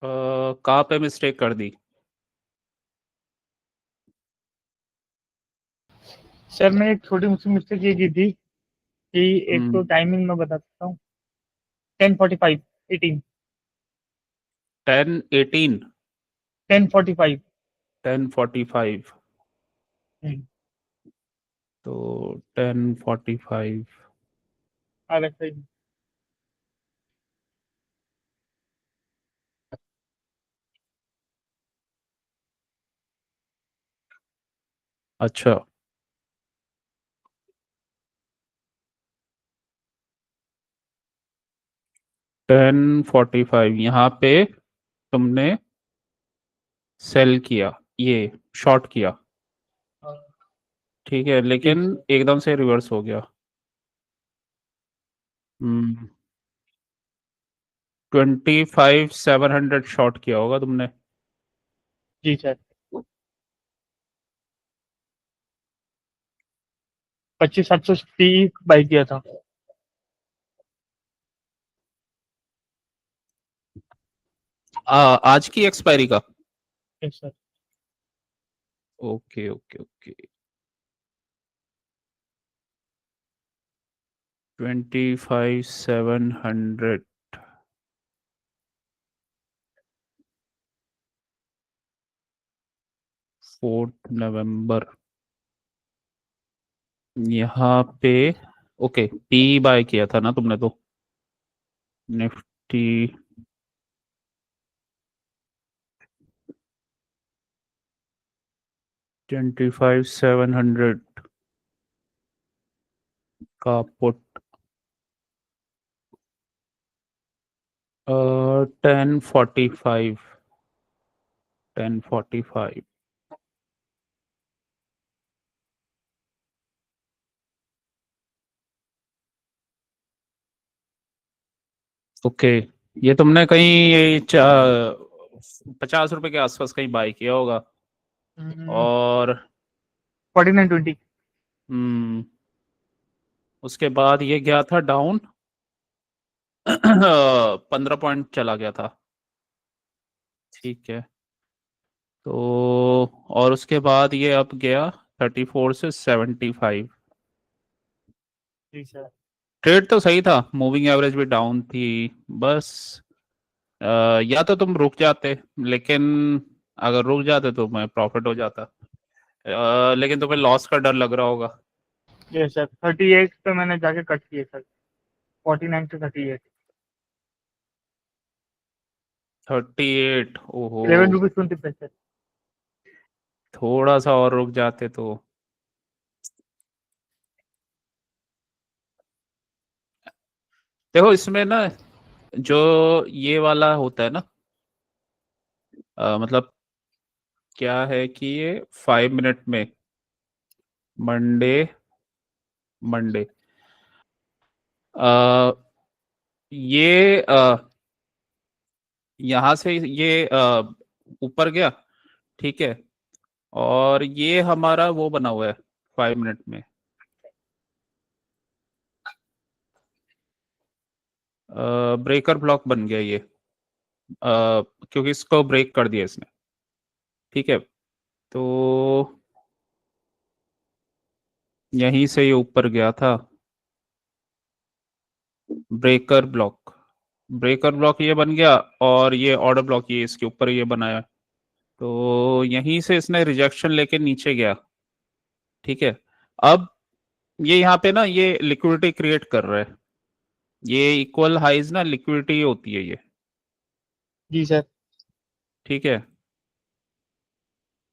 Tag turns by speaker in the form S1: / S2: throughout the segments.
S1: कहाँ पे मिस्टेक कर दी?
S2: सर मैं एक छोटी मुझसे मिस्टेक ये की थी कि एक तो
S1: हम्म।
S2: टाइमिंग मैं बता सकता हूँ। 10:45 18
S1: 10:18।
S2: 10:45।
S1: 10:45। तो 10:45।
S2: अलग सही।
S1: अच्छा। 10:45 यहाँ पे तुमने सेल किया, ये शॉर्ट किया। ठीक है,
S2: ठीक
S1: लेकिन
S2: सर।
S1: एकदम से रिवर्स हो गया। हम्म। 25,700 शॉर्ट किया होगा तुमने।
S2: जी सर। 25,730 बाई किया था।
S1: आज की एक्सपायरी का?
S2: ठीक सर।
S1: Okay okay okay. 25,700। 4 नवंबर यहाँ पे। ओके, पी बाय किया था ना तुमने तो। निफ्टी। 25,700 का पुट। 10:45। 10:45। ओके। ये तुमने कहीं ये 50 रुपए के आसपास कहीं बाय किया होगा। और
S2: 49:20।
S1: हम्म, उसके बाद ये गया था डाउन। 15 पॉइंट चला गया था। ठीक है। तो और उसके बाद ये अब गया 34 से 75।
S2: जी सर।
S1: ट्रेड तो सही था, मूविंग एवरेज भी डाउन थी। बस या तो तुम रुक जाते, लेकिन अगर रुक जाते तो मैं प्रॉफिट हो जाता। लेकिन तुम्हें लॉस का डर लग रहा होगा।
S2: ये सर 38 पे मैंने जाके कट किए सर। 49 से 38।
S1: 38, ओहो।
S2: 11 रुपीज 20 पैसे।
S1: थोड़ा सा और रुक जाते तो। देखो इसमें ना, जो ये वाला होता है ना, मतलब क्या है कि ये 5 मिनट में मंडे मंडे आ, ये यहाँ से ये ऊपर गया। ठीक है। और ये हमारा वो बना हुआ है 5 मिनट में। ब्रेकर ब्लॉक बन गया ये, क्योंकि इसको ब्रेक कर दिया इसने। ठीक है। तो यहीं से ये ऊपर गया था। Breaker block. ब्रेकर ब्लॉक ये बन गया। और ये ऑर्डर ब्लॉक ये इसके ऊपर ये बनाया। तो यहीं से इसने रिजेक्शन लेके नीचे गया। ठीक है। अब ये यहाँ पे ना ये लिक्विडिटी क्रिएट कर रहा है। ये इक्वल हाइज ना लिक्विडिटी होती है ये।
S2: जी सर।
S1: ठीक है।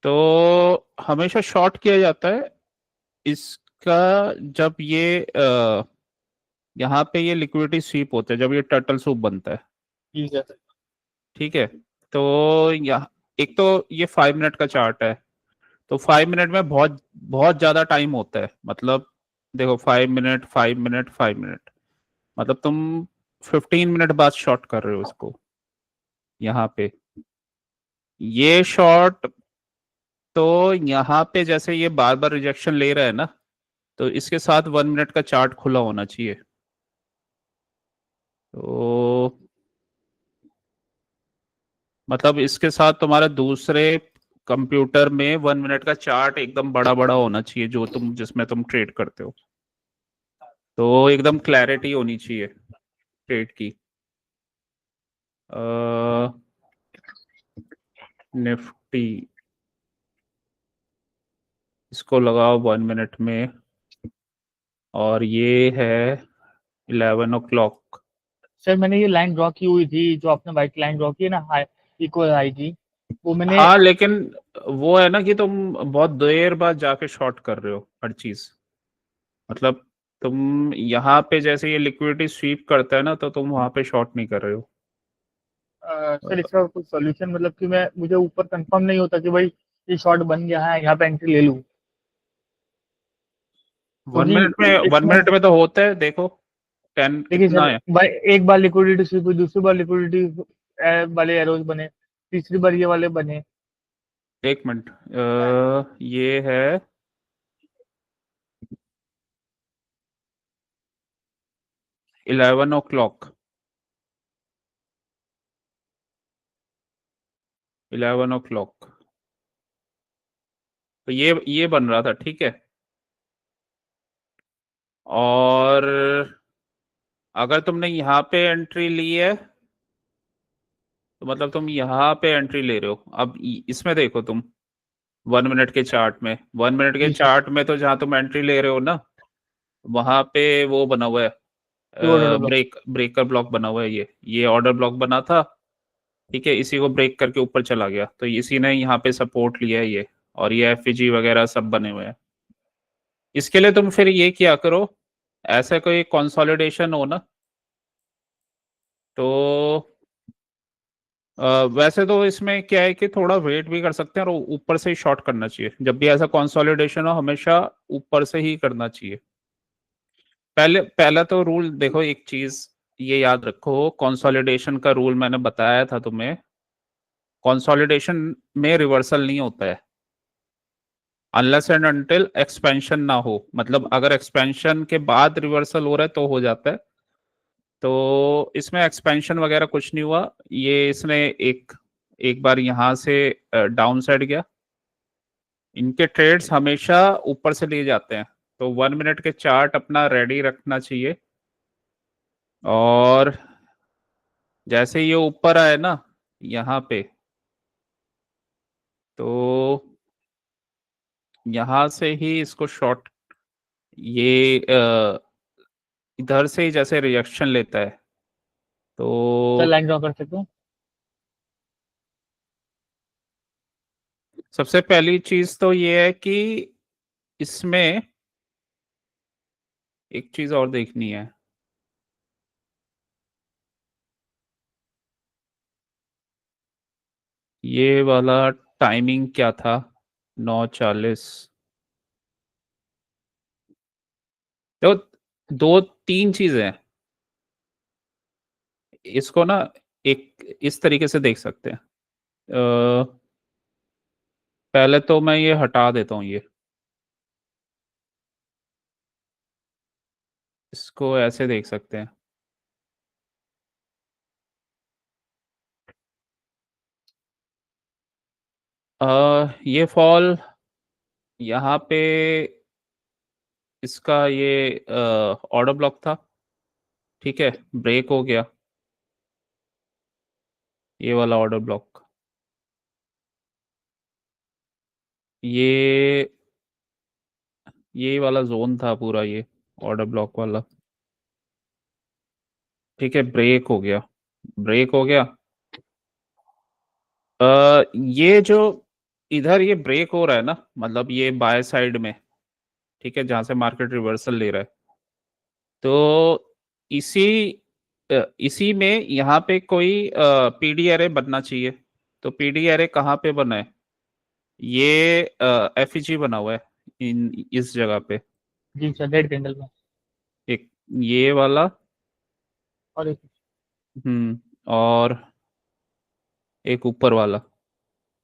S1: तो हमेशा शॉर्ट किया जाता है इसका, जब ये यहाँ पे ये लिक्विडिटी स्वीप होता है, जब ये टर्टल सूप बनता है।
S2: जी सर।
S1: ठीक है। तो यहाँ एक तो ये 5 मिनट का चार्ट है। तो 5 मिनट में बहुत बहुत ज्यादा टाइम होता है, मतलब देखो 5 मिनट 5 मिनट 5 मिनट, मतलब तुम 15 मिनट बाद शॉर्ट कर रहे हो इसको यहाँ पे। ये शॉर्ट तो यहाँ पे जैसे ये बार बार रिजेक्शन ले रहा है ना, तो इसके साथ 1 मिनट का चार्ट खुला होना चाहिए। तो मतलब इसके साथ तुम्हारे दूसरे कंप्यूटर में 1 मिनट का चार्ट एकदम बड़ा बड़ा होना चाहिए, जो तुम जिसमें तुम ट्रेड करते हो, तो एकदम क्लैरिटी होनी चाहिए ट्रेड की। निफ्टी, इसको लगाओ 1 मिनट में, और ये है 11 o'clock।
S2: सर मैंने ये लाइन ड्रॉ की हुई थी, जो आपने व्हाइट लाइन ड्रॉ की है ना, हाई इक्वल हाई की, वो मैंने।
S1: हाँ लेकिन वो है ना कि तुम बहुत देर बाद जाके शॉर्ट कर रहे हो हर चीज। मतलब तुम यहाँ पे जैसे ये लिक्विडिटी स्वीप करता है ना, तो तुम वहां पे शॉर्ट नहीं कर रहे हो।
S2: सर इसका कोई सॉल्यूशन, मतलब कि मैं, मुझे ऊपर कंफर्म नहीं होता कि भाई ये शॉर्ट बन गया है, यहाँ पे एंट्री ले लूँ,
S1: वन
S2: क्योंकि
S1: मिनट में वन
S2: इसमें
S1: मिनट में तो होता है, देखो 10
S2: देखिए
S1: कितना
S2: सर,
S1: है।
S2: भाई एक बार लिक्विडिटी स्वीप हुई, दूसरी बार लिक्विडिटी वाले एरोज बने, तीसरी बार ये वाले बने।
S1: 1 मिनट, ये है 11 o'clock। 11 o'clock, तो ये बन रहा था, ठीक है। और अगर तुमने यहाँ पे एंट्री ली है, तो मतलब तुम यहाँ पे एंट्री ले रहे हो। अब इसमें देखो तुम 1 मिनट के चार्ट में, 1 मिनट के
S2: जी सर।
S1: चार्ट में तो जहाँ तुम एंट्री ले रहे हो ना, वहां पे वो बना हुआ है,
S2: pivot order block.
S1: Breaker block बना हुआ है। ये ऑर्डर ब्लॉक बना था, ठीक है, इसी को ब्रेक करके ऊपर चला गया, तो इसी ने यहाँ पे सपोर्ट लिया है ये। और ये एफईजी वगैरह सब बने हुए हैं। इसके लिए तुम फिर ये क्या करो, ऐसा कोई कंसोलिडेशन हो ना, तो वैसे तो इसमें क्या है कि थोड़ा वेट भी कर सकते हैं, और ऊपर से ही शॉर्ट करना चाहिए। जब भी ऐसा कंसोलिडेशन हो, हमेशा ऊपर से ही करना चाहिए। पहला तो रूल देखो, एक चीज ये याद रखो, कंसोलिडेशन का रूल मैंने बताया था तुम्हें। कंसोलिडेशन में रिवर्सल नहीं होता है अनलेस एंड अनटिल एक्सपेंशन ना हो। मतलब अगर एक्सपेंशन के बाद रिवर्सल हो रहा है तो हो जाता है। तो इसमें एक्सपेंशन वगैरह कुछ नहीं हुआ। ये इसने एक एक बार यहाँ से डाउन साइड गया। इनके ट्रेड्स हमेशा ऊपर से लिए जाते हैं, तो 1 मिनट के चार्ट अपना रेडी रखना चाहिए। और जैसे ये ऊपर आए ना यहाँ पे, तो यहाँ से ही इसको शॉर्ट, ये इधर से ही जैसे रिएक्शन लेता है,
S2: सर
S1: तो
S2: लाइन ड्रॉ कर सकते हैं।
S1: सबसे पहली चीज तो ये है कि इसमें एक चीज और देखनी है। ये वाला टाइमिंग क्या था, 9:40। तो दो तीन चीजें हैं, इसको ना एक इस तरीके से देख सकते हैं। पहले तो मैं ये हटा देता हूँ, ये इसको ऐसे देख सकते हैं। ये फॉल यहाँ पे, इसका ये ऑर्डर ब्लॉक था, ठीक है, ब्रेक हो गया ये वाला ऑर्डर ब्लॉक। ये ये वाला जोन था पूरा, ये ऑर्डर ब्लॉक वाला, ठीक है, ब्रेक हो गया, ब्रेक हो गया। ये जो इधर ये ब्रेक हो रहा है ना, मतलब ये बाय साइड में, ठीक है, जहां से मार्केट रिवर्सल ले रहा है, तो इसी इसी में यहाँ पे कोई पीडी एरे बनना चाहिए। तो पीडी एरे कहाँ पे बना है, ये एफईजी बना हुआ है इन इस जगह पे।
S2: जी सर, रेड कैंडल में।
S1: एक ये वाला,
S2: और एक।
S1: और एक ऊपर वाला,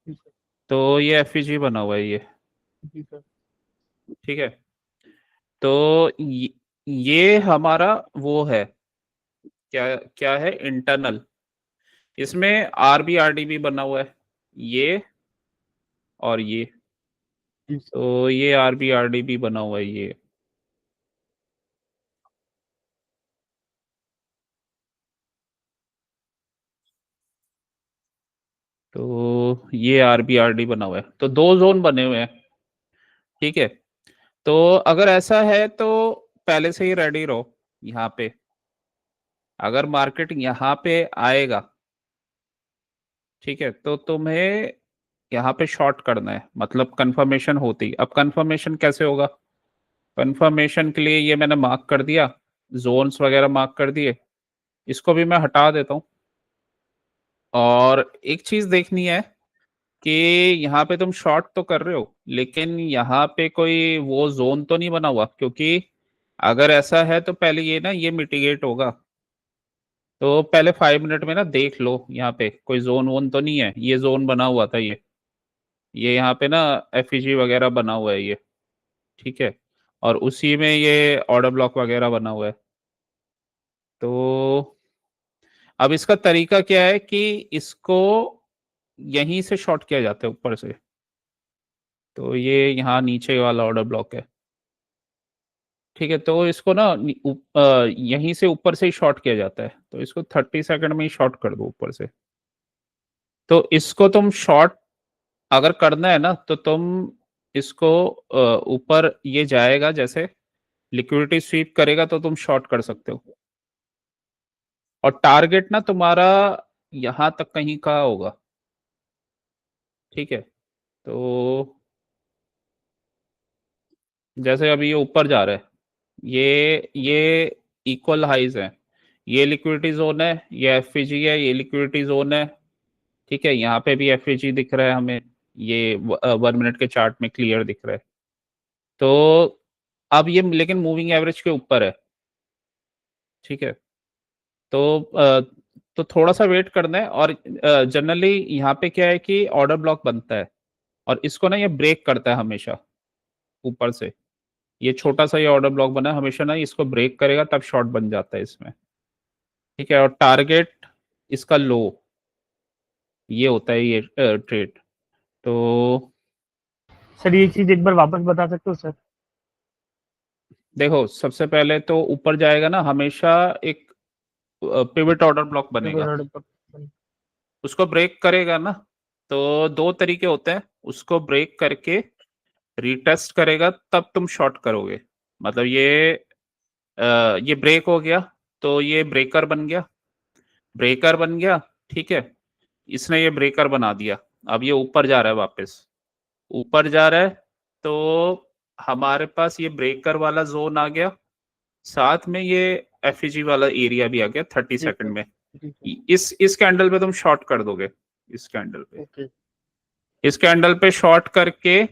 S2: जी सर।
S1: तो ये एफईजी बना हुआ है ये,
S2: जी सर।
S1: ठीक है। तो ये हमारा वो है, क्या क्या है, इंटरनल, इसमें RBRDB बना हुआ है, ये और ये, तो ये RBRDB बना हुआ है ये। तो ये RBRD बना हुआ है, तो 2 जोन बने हुए हैं, ठीक है। तो अगर ऐसा है तो पहले से ही रेडी रहो यहाँ पे। अगर मार्केट यहाँ पे आएगा, ठीक है, तो तुम्हें यहाँ पे शॉर्ट करना है, मतलब कंफर्मेशन होती। अब कंफर्मेशन कैसे होगा? कंफर्मेशन के लिए ये मैंने मार्क कर दिया, जोन्स वगैरह मार्क कर दिए, इसको भी मैं हटा देता हूँ। और एक चीज देखनी है कि यहाँ पे तुम शॉर्ट तो कर रहे हो, लेकिन यहाँ पे कोई वो जोन तो नहीं बना हुआ, क्योंकि अगर ऐसा है तो पहले ये ना ये मिटिगेट होगा। तो पहले 5 मिनट में ना देख लो यहाँ पे कोई जोन वोन तो नहीं है। ये जोन बना हुआ था ये यहाँ पे ना एफईजी वगैरह बना हुआ है ये, ठीक है, और उसी में ये ऑर्डर ब्लॉक वगैरह बना हुआ है। तो अब इसका तरीका क्या है कि इसको यहीं से शॉर्ट किया जाता है ऊपर से। तो ये यहाँ नीचे वाला ऑर्डर ब्लॉक है, ठीक है, तो इसको ना यहीं से ऊपर से ही शॉर्ट किया जाता है, तो इसको 30 सेकंड में ही शॉर्ट कर दो ऊपर से। तो इसको तुम शॉर्ट अगर करना है ना, तो तुम इसको ऊपर ये जाएगा, जैसे लिक्विडिटी स्वीप करेगा तो तुम शॉर्ट कर सकते हो। और टारगेट ना तुम्हारा यहां तक कहीं का होगा, ठीक है। तो जैसे अभी ये ऊपर जा रहा है, ये इक्वल हाइज है, ये लिक्विडिटी जोन है, ये एफईजी है, ये लिक्विडिटी जोन है, ठीक है। यहाँ पे भी एफईजी दिख रहा है हमें, ये 1 मिनट के चार्ट में क्लियर दिख रहा है। तो अब ये लेकिन मूविंग एवरेज के ऊपर है, ठीक है। तो तो थोड़ा सा वेट करना है। और जनरली यहाँ पे क्या है कि ऑर्डर ब्लॉक बनता है और इसको ना ये ब्रेक करता है हमेशा ऊपर से। ये छोटा सा ये ऑर्डर ब्लॉक बना है, हमेशा ना इसको ब्रेक करेगा तब शॉर्ट बन जाता है इसमें, ठीक है। और टारगेट इसका लो ये होता है ये ट्रेड। तो
S2: सर ये चीज एक बार वापस बता सकते हो सर?
S1: देखो, सबसे पहले तो ऊपर जाएगा ना हमेशा एक पिवट ऑर्डर ब्लॉक बनेगा, उसको ब्रेक करेगा ना। तो 2 तरीके होते हैं, उसको ब्रेक करके रीटेस्ट करेगा तब तुम शॉर्ट करोगे। मतलब ये ब्रेक हो गया, तो ये ब्रेकर बन गया, ब्रेकर बन गया, ठीक है। इसने ये ब्रेकर बना दिया, अब ये ऊपर जा रहा है, वापस ऊपर जा रहा है। तो हमारे पास ये ब्रेकर वाला जोन आ गया, साथ में ये एफईजी वाला एरिया भी आ गया 30 सेकंड में। इस कैंडल पे तुम शॉर्ट कर दोगे, इस कैंडल पे,
S2: ओके।
S1: इस कैंडल पे शॉर्ट करके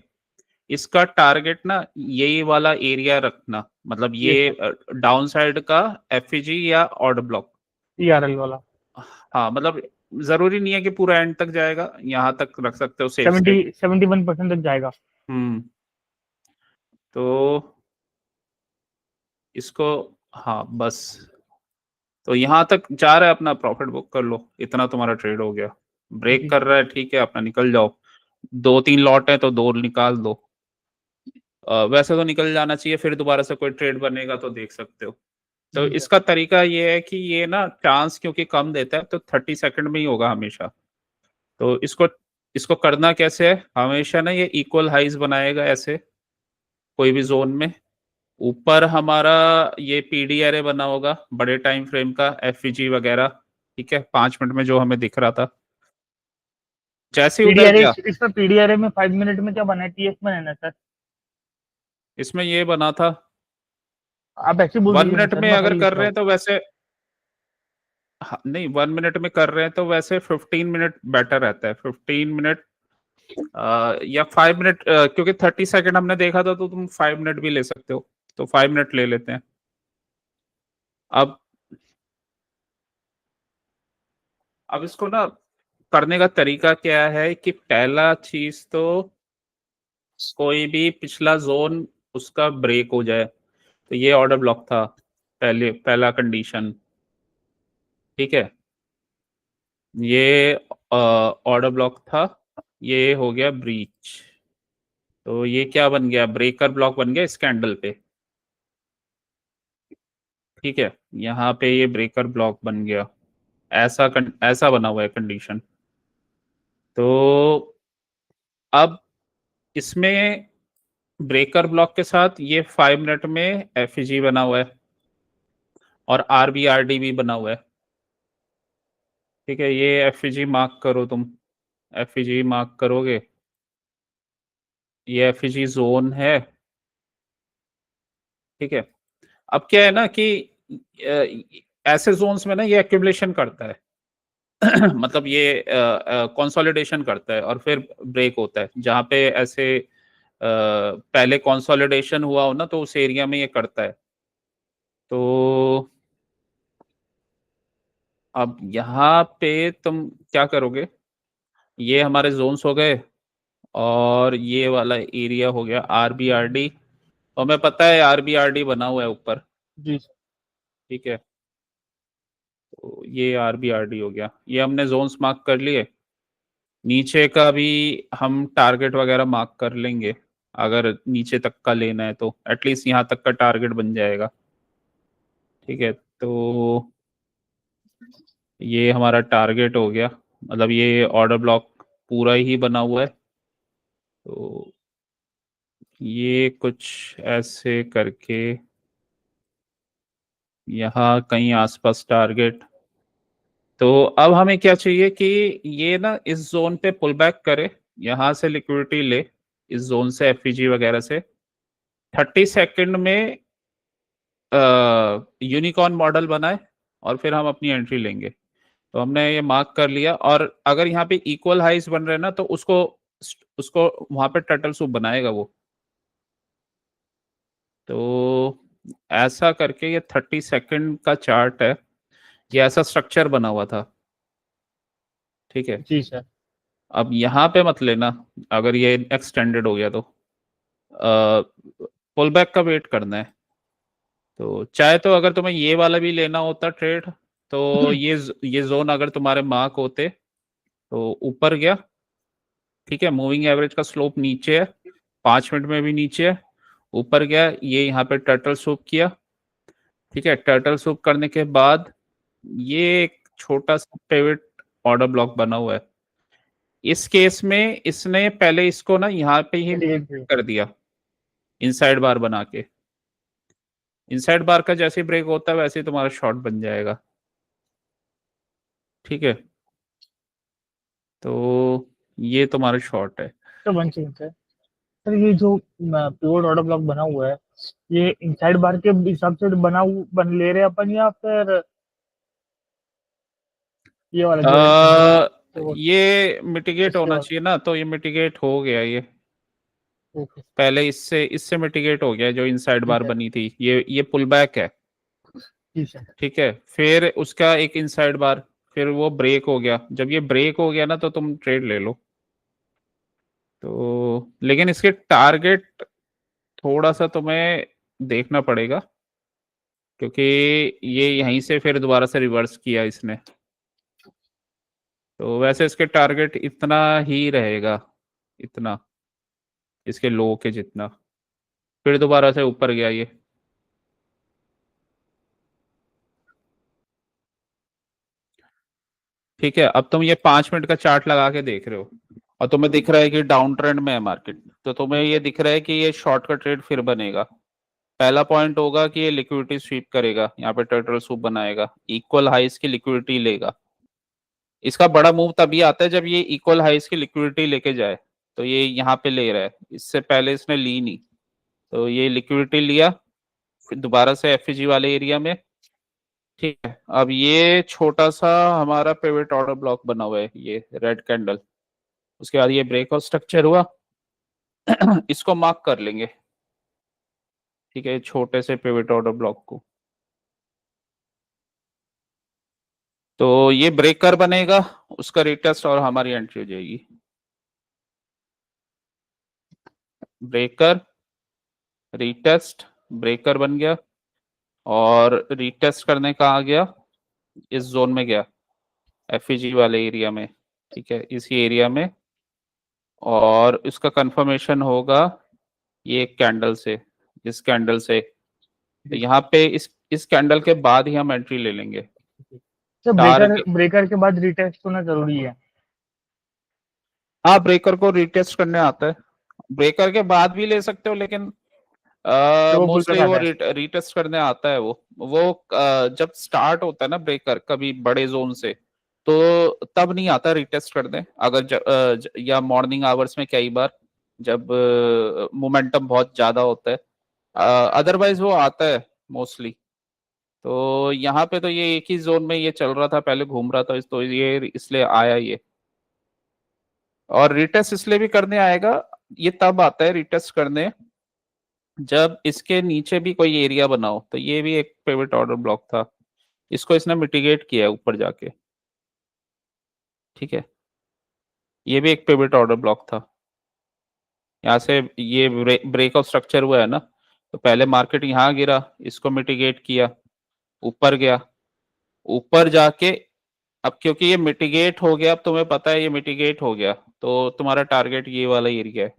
S1: इसका टारगेट ना यही वाला एरिया रखना, मतलब ये डाउन साइड का एफईजी या ऑर्डर ब्लॉक।
S2: ईआरएल वाला।
S1: हाँ, मतलब जरूरी नहीं है कि पूरा एंड तक जाएगा, यहाँ तक रख सकते हो सेफ
S2: 70
S1: साइड।
S2: 71% तक जाएगा।
S1: तो इसको, हाँ बस, तो यहाँ तक जा रहा है, अपना प्रॉफिट बुक कर लो, इतना तुम्हारा ट्रेड हो गया। ब्रेक कर रहा है, ठीक है, अपना निकल जाओ। 2-3 लॉट है तो 2 निकाल दो। वैसे तो निकल जाना चाहिए, फिर दोबारा से कोई ट्रेड बनेगा तो देख सकते हो। तो इसका तरीका ये है कि ये ना चांस क्योंकि कम देता है, तो 30 सेकंड में ही होगा हमेशा। तो इसको इसको करना कैसे है, हमेशा ना ये इक्वल हाइज बनाएगा ऐसे कोई भी जोन में। ऊपर हमारा ये पीडी एरे बना होगा बड़े टाइम फ्रेम का, एफईजी वगैरह, ठीक है, 5 मिनट में जो हमें दिख रहा था। जैसे ही उधर
S2: पीडीआरए,
S1: गया,
S2: इसमें पीडीआरए में 5 मिनट में क्या बना है? टीएस में है ना सर?
S1: इसमें ये बना था
S2: आप ऐसे बोल
S1: 1
S2: दीजिए ना
S1: मिनट
S2: सर,
S1: में
S2: मैं
S1: अगर
S2: खाली लिख
S1: कर
S2: रहा
S1: रहे
S2: हूँ।
S1: हैं तो वैसे, नहीं 1 मिनट में कर रहे हैं तो वैसे 15 मिनट बेटर रहता है, 15 मिनट या 5 मिनट, क्योंकि 30 सेकंड हमने देखा था, तो तुम 5 मिनट भी ले सकते हो। तो 5 मिनट ले लेते हैं। अब अब इसको ना करने का तरीका क्या है कि पहला चीज तो कोई भी पिछला जोन उसका ब्रेक हो जाए। तो ये ऑर्डर ब्लॉक था, पहला कंडीशन, ठीक है। ये ऑर्डर ब्लॉक था, ये हो गया ब्रीच। तो ये क्या बन गया, ब्रेकर ब्लॉक बन गया इस कैंडल पे। ठीक है, यहाँ पे ये ब्रेकर ब्लॉक बन गया, ऐसा बना हुआ है कंडीशन। तो अब इसमें ब्रेकर ब्लॉक के साथ ये 5 मिनट में एफईजी बना हुआ है और आरबीआरडी भी बना हुआ है। ठीक है, ये एफईजी मार्क करो तुम, एफईजी मार्क करोगे, ये एफईजी जोन है। ठीक है, अब क्या है ना कि ऐसे जोन्स में ना ये एक्यूमुलेशन करता है मतलब ये कंसोलिडेशन करता है और फिर ब्रेक होता है। जहां पे ऐसे पहले कंसोलिडेशन हुआ हो ना, तो उस एरिया में ये करता है। तो अब यहाँ पे तुम क्या करोगे, ये हमारे जोन्स हो गए और ये वाला एरिया हो गया आरबीआरडी, और हमें पता है आरबीआरडी बना हुआ है ऊपर।
S2: जी सर।
S1: ठीक है, तो ये आरबीआरडी हो गया, ये हमने जोन्स मार्क कर लिए। नीचे का भी हम टारगेट वगैरह मार्क कर लेंगे, अगर नीचे तक का लेना है तो एटलीस्ट यहाँ तक का टारगेट बन जाएगा। ठीक है, तो ये हमारा टारगेट हो गया, मतलब ये ऑर्डर ब्लॉक पूरा ही बना हुआ है। तो ये कुछ ऐसे करके यहाँ कहीं आसपास टारगेट। तो अब हमें क्या चाहिए कि ये ना इस जोन पे पुल बैक करे, यहाँ से लिक्विडिटी ले, इस जोन से एफईजी वगैरह से 30 सेकंड में यूनिकॉर्न मॉडल बनाए और फिर हम अपनी एंट्री लेंगे। तो हमने ये मार्क कर लिया, और अगर यहाँ पे इक्वल हाइस बन रहे हैं ना, तो उसको उसको वहां पे टर्टल सूप बनाएगा वो। तो ऐसा करके ये 30 सेकंड का चार्ट है, ये ऐसा स्ट्रक्चर बना हुआ था। ठीक है,
S2: जी सर।
S1: अब यहाँ पे मत लेना, अगर ये एक्सटेंडेड हो गया तो पुल बैक का वेट करना है। तो चाहे तो अगर तुम्हें ये वाला भी लेना होता ट्रेड, तो ये जोन अगर तुम्हारे मार्क होते तो ऊपर गया। ठीक है, मूविंग एवरेज का स्लोप नीचे है, 5 मिनट में भी नीचे है, ऊपर गया, ये यहाँ पे टर्टल सूप किया। ठीक है, टर्टल सूप करने के बाद ये एक छोटा सा पिवट ऑर्डर ब्लॉक बना हुआ है। इस केस में इसने पहले इसको ना यहाँ पे ही
S2: मिटिगेट भी।
S1: कर दिया, इनसाइड बार बना के। इनसाइड बार का जैसे ब्रेक होता है वैसे ही तुम्हारा शॉर्ट बन जाएगा। ठीक है, तो ये तुम्हारा शॉर्ट है।
S2: तो वन सेकंड सर। सर ये जो प्योर ऑर्डर ब्लॉक बना हुआ है, ये इनसाइड बार के हिसाब से बन ले रहे हैं अपन, या फिर ये वाला जो है
S1: ये मिटिगेट
S2: इसके
S1: होना
S2: बाद?
S1: चाहिए ना, तो ये मिटिगेट हो गया। ये
S2: ओके।
S1: पहले इससे इससे मिटिगेट हो गया, जो इनसाइड
S2: ठीक
S1: बार
S2: है।
S1: बनी थी, ये पुल बैक है।
S2: जी सर।
S1: ठीक है, फिर उसका एक इनसाइड बार, फिर वो ब्रेक हो गया। जब ये ब्रेक हो गया ना, तो तुम ट्रेड ले लो। तो लेकिन इसके टारगेट थोड़ा सा तुम्हें देखना पड़ेगा, क्योंकि ये यहीं से फिर दोबारा से रिवर्स किया इसने। तो वैसे इसके टारगेट इतना ही रहेगा, इतना, इसके लो के जितना। फिर दोबारा से ऊपर गया ये। ठीक है, अब तुम ये 5 मिनट का चार्ट लगा के देख रहे हो और तुम्हें दिख रहा है कि डाउन ट्रेंड में है मार्केट, तो तुम्हें ये दिख रहा है कि ये शॉर्ट का ट्रेड फिर बनेगा। पहला पॉइंट होगा कि ये लिक्विडिटी स्वीप करेगा, यहाँ पे टर्टल सूप बनाएगा, इक्वल हाइस की लिक्विडिटी लेगा। इसका बड़ा मूव तभी आता है जब ये इक्वल हाइस की लिक्विडिटी लेके जाए। तो ये यहाँ पे ले रहा है, इससे पहले इसने ली नहीं। तो ये लिक्विडिटी लिया, फिर दोबारा से एफईजी वाले एरिया में। ठीक है, अब ये छोटा सा हमारा पिवट ऑर्डर ब्लॉक बना हुआ है, ये रेड कैंडल। उसके बाद ये ब्रेकआउट स्ट्रक्चर हुआ इसको मार्क कर लेंगे। ठीक है, छोटे से पिवट ऑर्डर ब्लॉक को। तो ये ब्रेकर बनेगा, उसका रिटेस्ट और हमारी एंट्री हो जाएगी। ब्रेकर, रिटेस्ट, ब्रेकर बन गया, और रिटेस्ट करने का आ गया, इस जोन में गया। एफईजी वाले एरिया में, ठीक है, इसी एरिया में। और इसका कंफर्मेशन होगा ये कैंडल से, इस कैंडल से। तो यहाँ पे इस कैंडल के बाद ही हम एंट्री ले लेंगे।
S2: तो
S1: टारगेट,
S2: ब्रेकर के बाद रिटेस्ट होना जरूरी है।
S1: हाँ ब्रेकर को रिटेस्ट करने आता है, ब्रेकर के बाद भी ले सकते हो, लेकिन
S2: तो वो फुल पे
S1: मोस्टली वो
S2: खाता है।
S1: रिटेस्ट करने आता है। वो जब स्टार्ट होता है ना ब्रेकर कभी बड़े जोन से, तो तब नहीं आता रिटेस्ट करने। अगर या मॉर्निंग आवर्स में कई बार जब मोमेंटम बहुत ज्यादा होता है, अदरवाइज वो आता है मोस्टली। तो यहाँ पे तो ये एक ही जोन में ये चल रहा था, पहले घूम रहा था, तो ये इसलिए आया ये। और रिटेस्ट इसलिए भी करने आएगा, ये तब आता है रिटेस्ट करने जब इसके नीचे भी कोई एरिया बना हो। तो ये भी एक पिवट ऑर्डर ब्लॉक था, इसको इसने मिटिगेट किया है ऊपर जाके, ठीक है। ये भी एक पिवट ऑर्डर ब्लॉक था, यहाँ से ये ब्रेक ऑफ स्ट्रक्चर हुआ है ना, तो पहले मार्केट यहाँ गिरा, इसको मिटिगेट किया, ऊपर गया, ऊपर जाके अब क्योंकि ये मिटिगेट हो गया, अब तुम्हें पता है ये मिटिगेट हो गया, तो तुम्हारा टारगेट ये वाला एरिया है।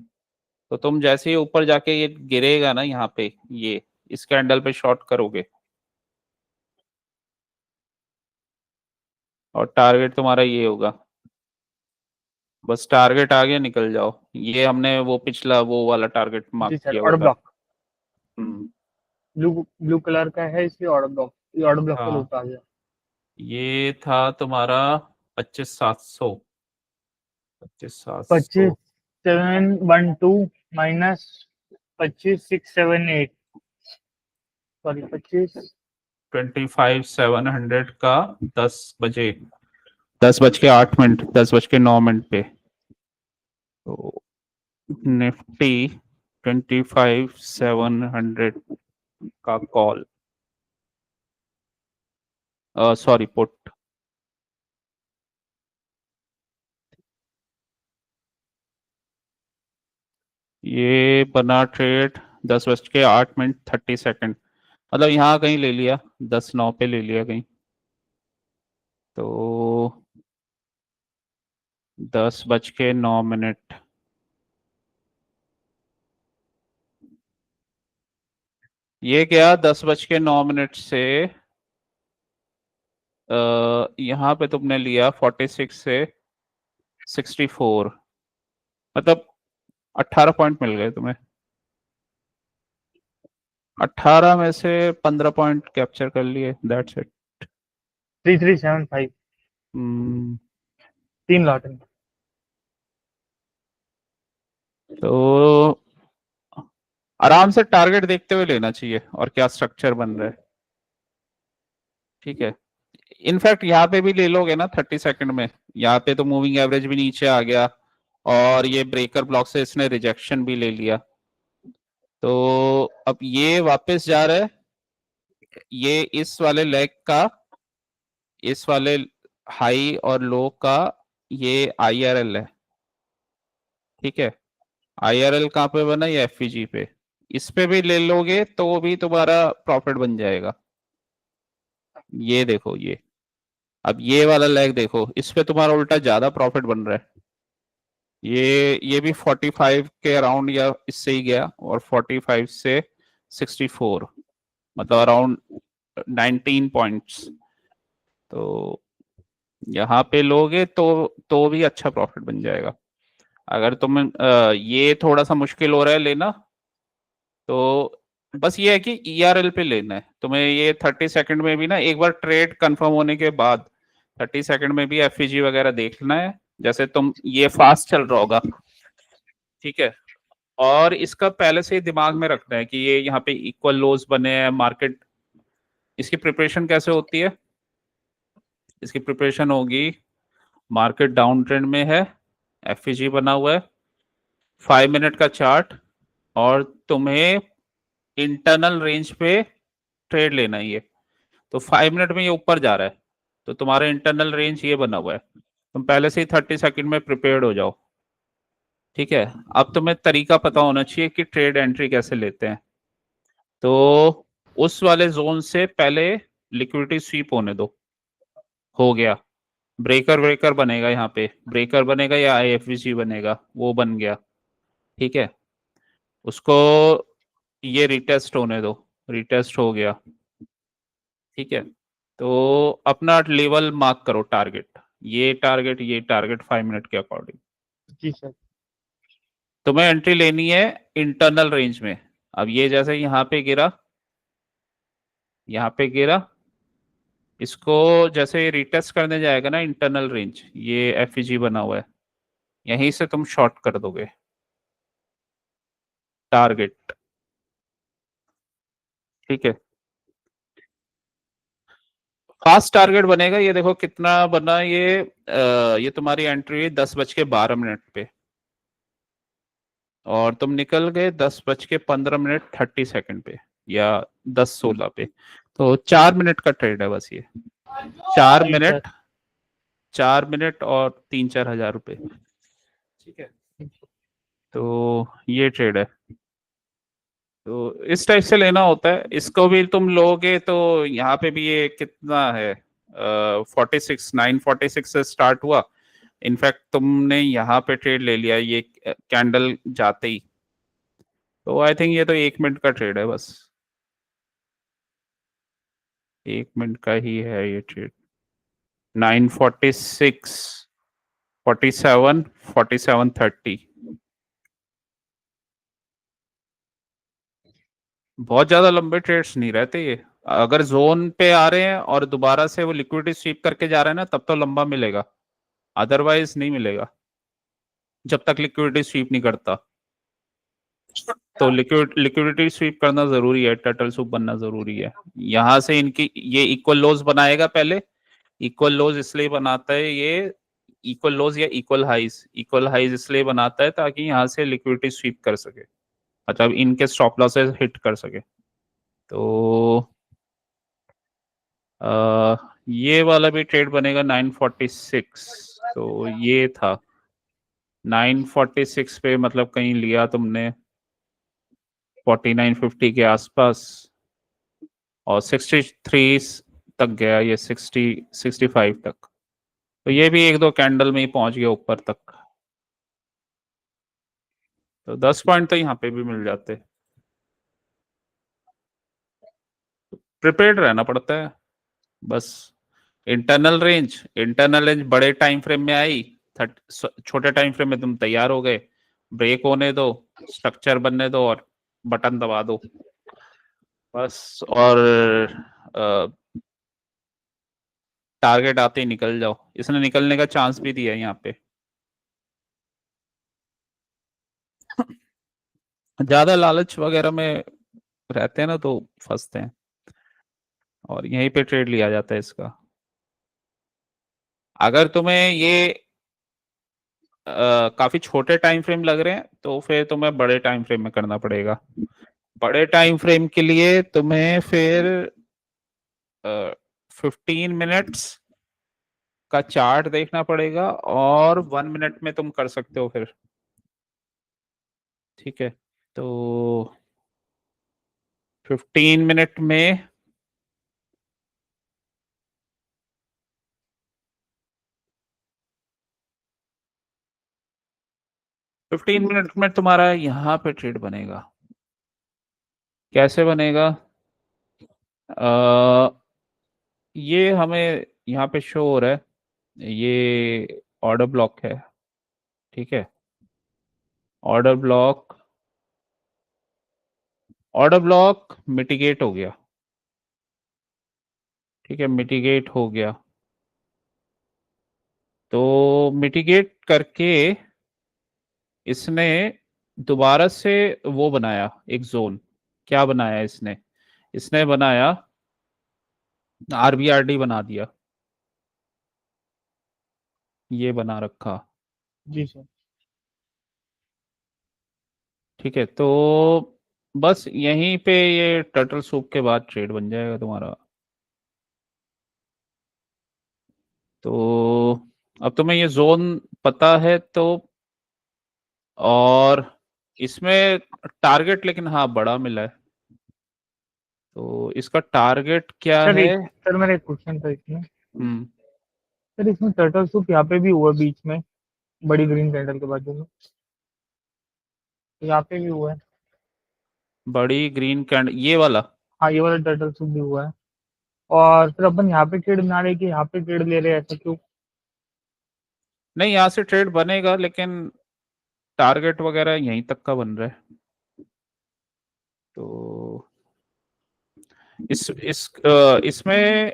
S1: तो तुम जैसे ही ऊपर जाके ये गिरेगा ना यहाँ पे, ये इस कैंडल पे शॉर्ट करोगे और टारगेट तुम्हारा ये होगा। बस टारगेट आगे निकल जाओ। ये हमने वो पिछला वो वाला टारगेट
S2: जी
S1: मार्क
S2: सर,
S1: किया हुआ
S2: ऑर्डर
S1: था।
S2: ब्लॉक
S1: हम्म,
S2: ब्लू ब्लू कलर का है, इसलिए ऑर्डर ब्लॉक, ये ऑर्डर ब्लॉक के
S1: हाँ
S2: लूप आ गया।
S1: ये था तुम्हारा 25,700, 25,700।
S2: 25,712 माइनस 25,678, सॉरी 25।
S1: 25,700 का 10 बजे, 10 बज के 8 मिनट, 10 बज के 9 मिनट पे। तो निफ्टी 25,700 का कॉल, सॉरी पुट। ये बना ट्रेड 10 बज के 8 मिनट 30 सेकंड, मतलब यहाँ कहीं ले लिया, 10-9 पे ले लिया कहीं। तो 10 बज के 9 मिनट, ये क्या 10 बज के 9 मिनट से यहाँ पे तुमने लिया 46 से 64, मतलब 18 पॉइंट मिल गए तुम्हें। 18 में से 15 पॉइंट कैप्चर कर लिए, दैट्स इट।
S2: 3375, 3 लॉट में।
S1: तो आराम से टारगेट देखते हुए लेना चाहिए और क्या स्ट्रक्चर बन रहा है, ठीक है। इनफैक्ट यहाँ पे भी ले लोगे ना 30 सेकंड में, यहाँ पे तो मूविंग एवरेज भी नीचे आ गया और ये ब्रेकर ब्लॉक से इसने रिजेक्शन भी ले लिया। तो अब ये वापस जा रहा है, ये इस वाले लेग का, इस वाले हाई और लो का, ये आईआरएल है, ठीक है। आईआरएल कहाँ पे बना, ये एफईजी पे। इस पे भी ले लोगे तो भी तुम्हारा प्रॉफिट बन जाएगा। ये देखो ये, अब ये वाला लेग देखो, इस पे तुम्हारा उल्टा ज्यादा प्रॉफिट बन रहा है। ये भी 45 के अराउंड या इससे ही गया, और 45 से 64, मतलब अराउंड 19 पॉइंट्स। तो यहाँ पे लोगे तो भी अच्छा प्रॉफिट बन जाएगा। अगर तुम ये थोड़ा सा मुश्किल हो रहा है लेना, तो बस ये है कि ईआरएल पे लेना है तुम्हें। ये 30 सेकंड में भी ना, एक बार ट्रेड कंफर्म होने के बाद 30 सेकंड में भी एफईजी वगैरह देखना है। जैसे तुम ये फास्ट चल रहा होगा, ठीक है, और इसका पहले से ही दिमाग में रखना है कि ये यहाँ पे इक्वल लोज बने हैं। मार्केट, इसकी प्रिपरेशन कैसे होती है, इसकी प्रिपरेशन होगी, मार्केट डाउन ट्रेंड में है, एफईजी बना हुआ है, 5 मिनट का चार्ट, और तुम्हें इंटरनल रेंज पे ट्रेड लेना ही है। तो 5 मिनट में ये ऊपर जा रहा है, तो तुम्हारा इंटरनल रेंज ये बना हुआ है, तुम पहले से ही 30 सेकंड में प्रिपेयर्ड हो जाओ, ठीक है। अब तुम्हें तरीका पता होना चाहिए कि ट्रेड एंट्री कैसे लेते हैं। तो उस वाले जोन से पहले लिक्विडिटी स्वीप होने दो, हो गया, ब्रेकर ब्रेकर बनेगा यहाँ पे, ब्रेकर बनेगा या आईएफवीजी बनेगा, वो बन गया। ठीक है, उसको ये रिटेस्ट होने दो, रिटेस्ट हो गया। ठीक है, तो अपना लेवल मार्क करो, टारगेट, ये टारगेट, ये टारगेट 5 मिनट के अकॉर्डिंग।
S2: जी सर।
S1: तुम्हें एंट्री लेनी है इंटरनल रेंज में। अब ये जैसे यहाँ पे गिरा, यहाँ पे गिरा, इसको जैसे रिटेस्ट करने जाएगा ना इंटरनल रेंज, ये एफईजी बना हुआ है, यहीं से तुम शॉर्ट कर दोगे टारगेट। ठीक है, फास्ट टारगेट बनेगा, ये देखो कितना बना ये तुम्हारी एंट्री है 10:12 पे, और तुम निकल गए 10:15 30 सेकंड पे, या 10:16 पे। तो 4 मिनट का ट्रेड है बस ये, 4 मिनट, 4 मिनट और 3-4 हज़ार रुपए। ठीक है, तो ये ट्रेड है। तो इस टाइप से लेना होता है, इसको भी तुम लोगे तो यहाँ पे भी ये कितना है, 46, 946 से स्टार्ट हुआ। इनफैक्ट तुमने यहाँ पे ट्रेड ले लिया ये कैंडल जाते ही, तो आई थिंक ये तो 1 मिनट का ट्रेड है बस, 1 मिनट का ही है ये ट्रेड। 946, 47, 47:30। बहुत ज्यादा लंबे ट्रेड्स नहीं रहते ये, अगर जोन पे आ रहे हैं और दोबारा से वो लिक्विडिटी स्वीप करके जा रहे हैं ना, तब तो लंबा मिलेगा, अदरवाइज नहीं मिलेगा जब तक लिक्विडिटी स्वीप नहीं करता। तो लिक्विडिटी स्वीप करना जरूरी है, टर्टल सूप बनना जरूरी है। यहाँ से इनकी ये इक्वल लोज बनाएगा पहले, इक्वल लोज इसलिए बनाता है ये, इक्वल लोज या इक्वल हाइज इसलिए बनाता है ताकि यहाँ से लिक्विडिटी स्वीप कर सके, मतलब इनके स्टॉप लॉसेस हिट कर सके। तो ये वाला भी ट्रेड बनेगा 946, तो ये था 946 पे, मतलब कहीं लिया तुमने 4950 के आसपास, और 63 तक गया ये, 65 तक। तो ये भी 1-2 कैंडल में ही पहुंच गया ऊपर तक, तो 10 पॉइंट तो यहाँ पे भी मिल जाते। प्रिपेयर्ड रहना पड़ता है बस। इंटरनल रेंज बड़े टाइम फ्रेम में आई, छोटे टाइम फ्रेम में तुम तैयार हो गए, ब्रेक होने दो, स्ट्रक्चर बनने दो और बटन दबा दो बस, और टारगेट आते ही निकल जाओ। इसने निकलने का चांस भी दिया है यहाँ पे, ज्यादा लालच वगैरह में रहते हैं ना तो फंसते हैं, और यहीं पे ट्रेड लिया जाता है इसका। अगर तुम्हें ये काफी छोटे टाइम फ्रेम लग रहे हैं तो फिर तुम्हें बड़े टाइम फ्रेम में करना पड़ेगा। बड़े टाइम फ्रेम के लिए तुम्हें फिर 15 मिनट्स का चार्ट देखना पड़ेगा, और 1 मिनट में तुम कर सकते हो फिर। ठीक है, तो 15 मिनट में 15 मिनट में तुम्हारा यहाँ पे ट्रेड बनेगा। कैसे बनेगा? अ, ये हमें यहाँ पे शो हो रहा है, ये ऑर्डर ब्लॉक है। ठीक है, order block, order block mitigate हो गया। ठीक है, मिटिगेट हो गया, तो मिटिगेट करके इसने दोबारा से वो बनाया एक जोन। क्या बनाया इसने? इसने बनाया आरबीआरडी बना दिया, ये बना रखा।
S2: जी सर।
S1: ठीक है, तो बस यहीं पे ये टर्टल सूप के बाद ट्रेड बन जाएगा तुम्हारा। तो अब तुम्हें ये जोन पता है तो, और इसमें टारगेट लेकिन हाँ बड़ा मिला है, तो इसका टारगेट क्या
S2: सर
S1: है?
S2: एक सर मेरा एक क्वेश्चन था इसमें।
S1: हम्म
S2: सर इसमें टर्टल सूप यहाँ पे भी हुआ है बीच में, बड़ी ग्रीन कैंडल के बाजू में, यहाँ पे भी हुआ है।
S1: बड़ी ग्रीन कैंड ये वाला?
S2: हाँ ये वाला टर्टल सूप भी हुआ है। और फिर अपन यहाँ पे ट्रेड बना रहे कि यहाँ पे ट्रेड ले रहे हैं, ऐसा क्यों?
S1: नहीं, यहाँ से ट्रेड बनेगा लेकिन टारगेट वगैरह यहीं तक का बन रहा है। तो इसमें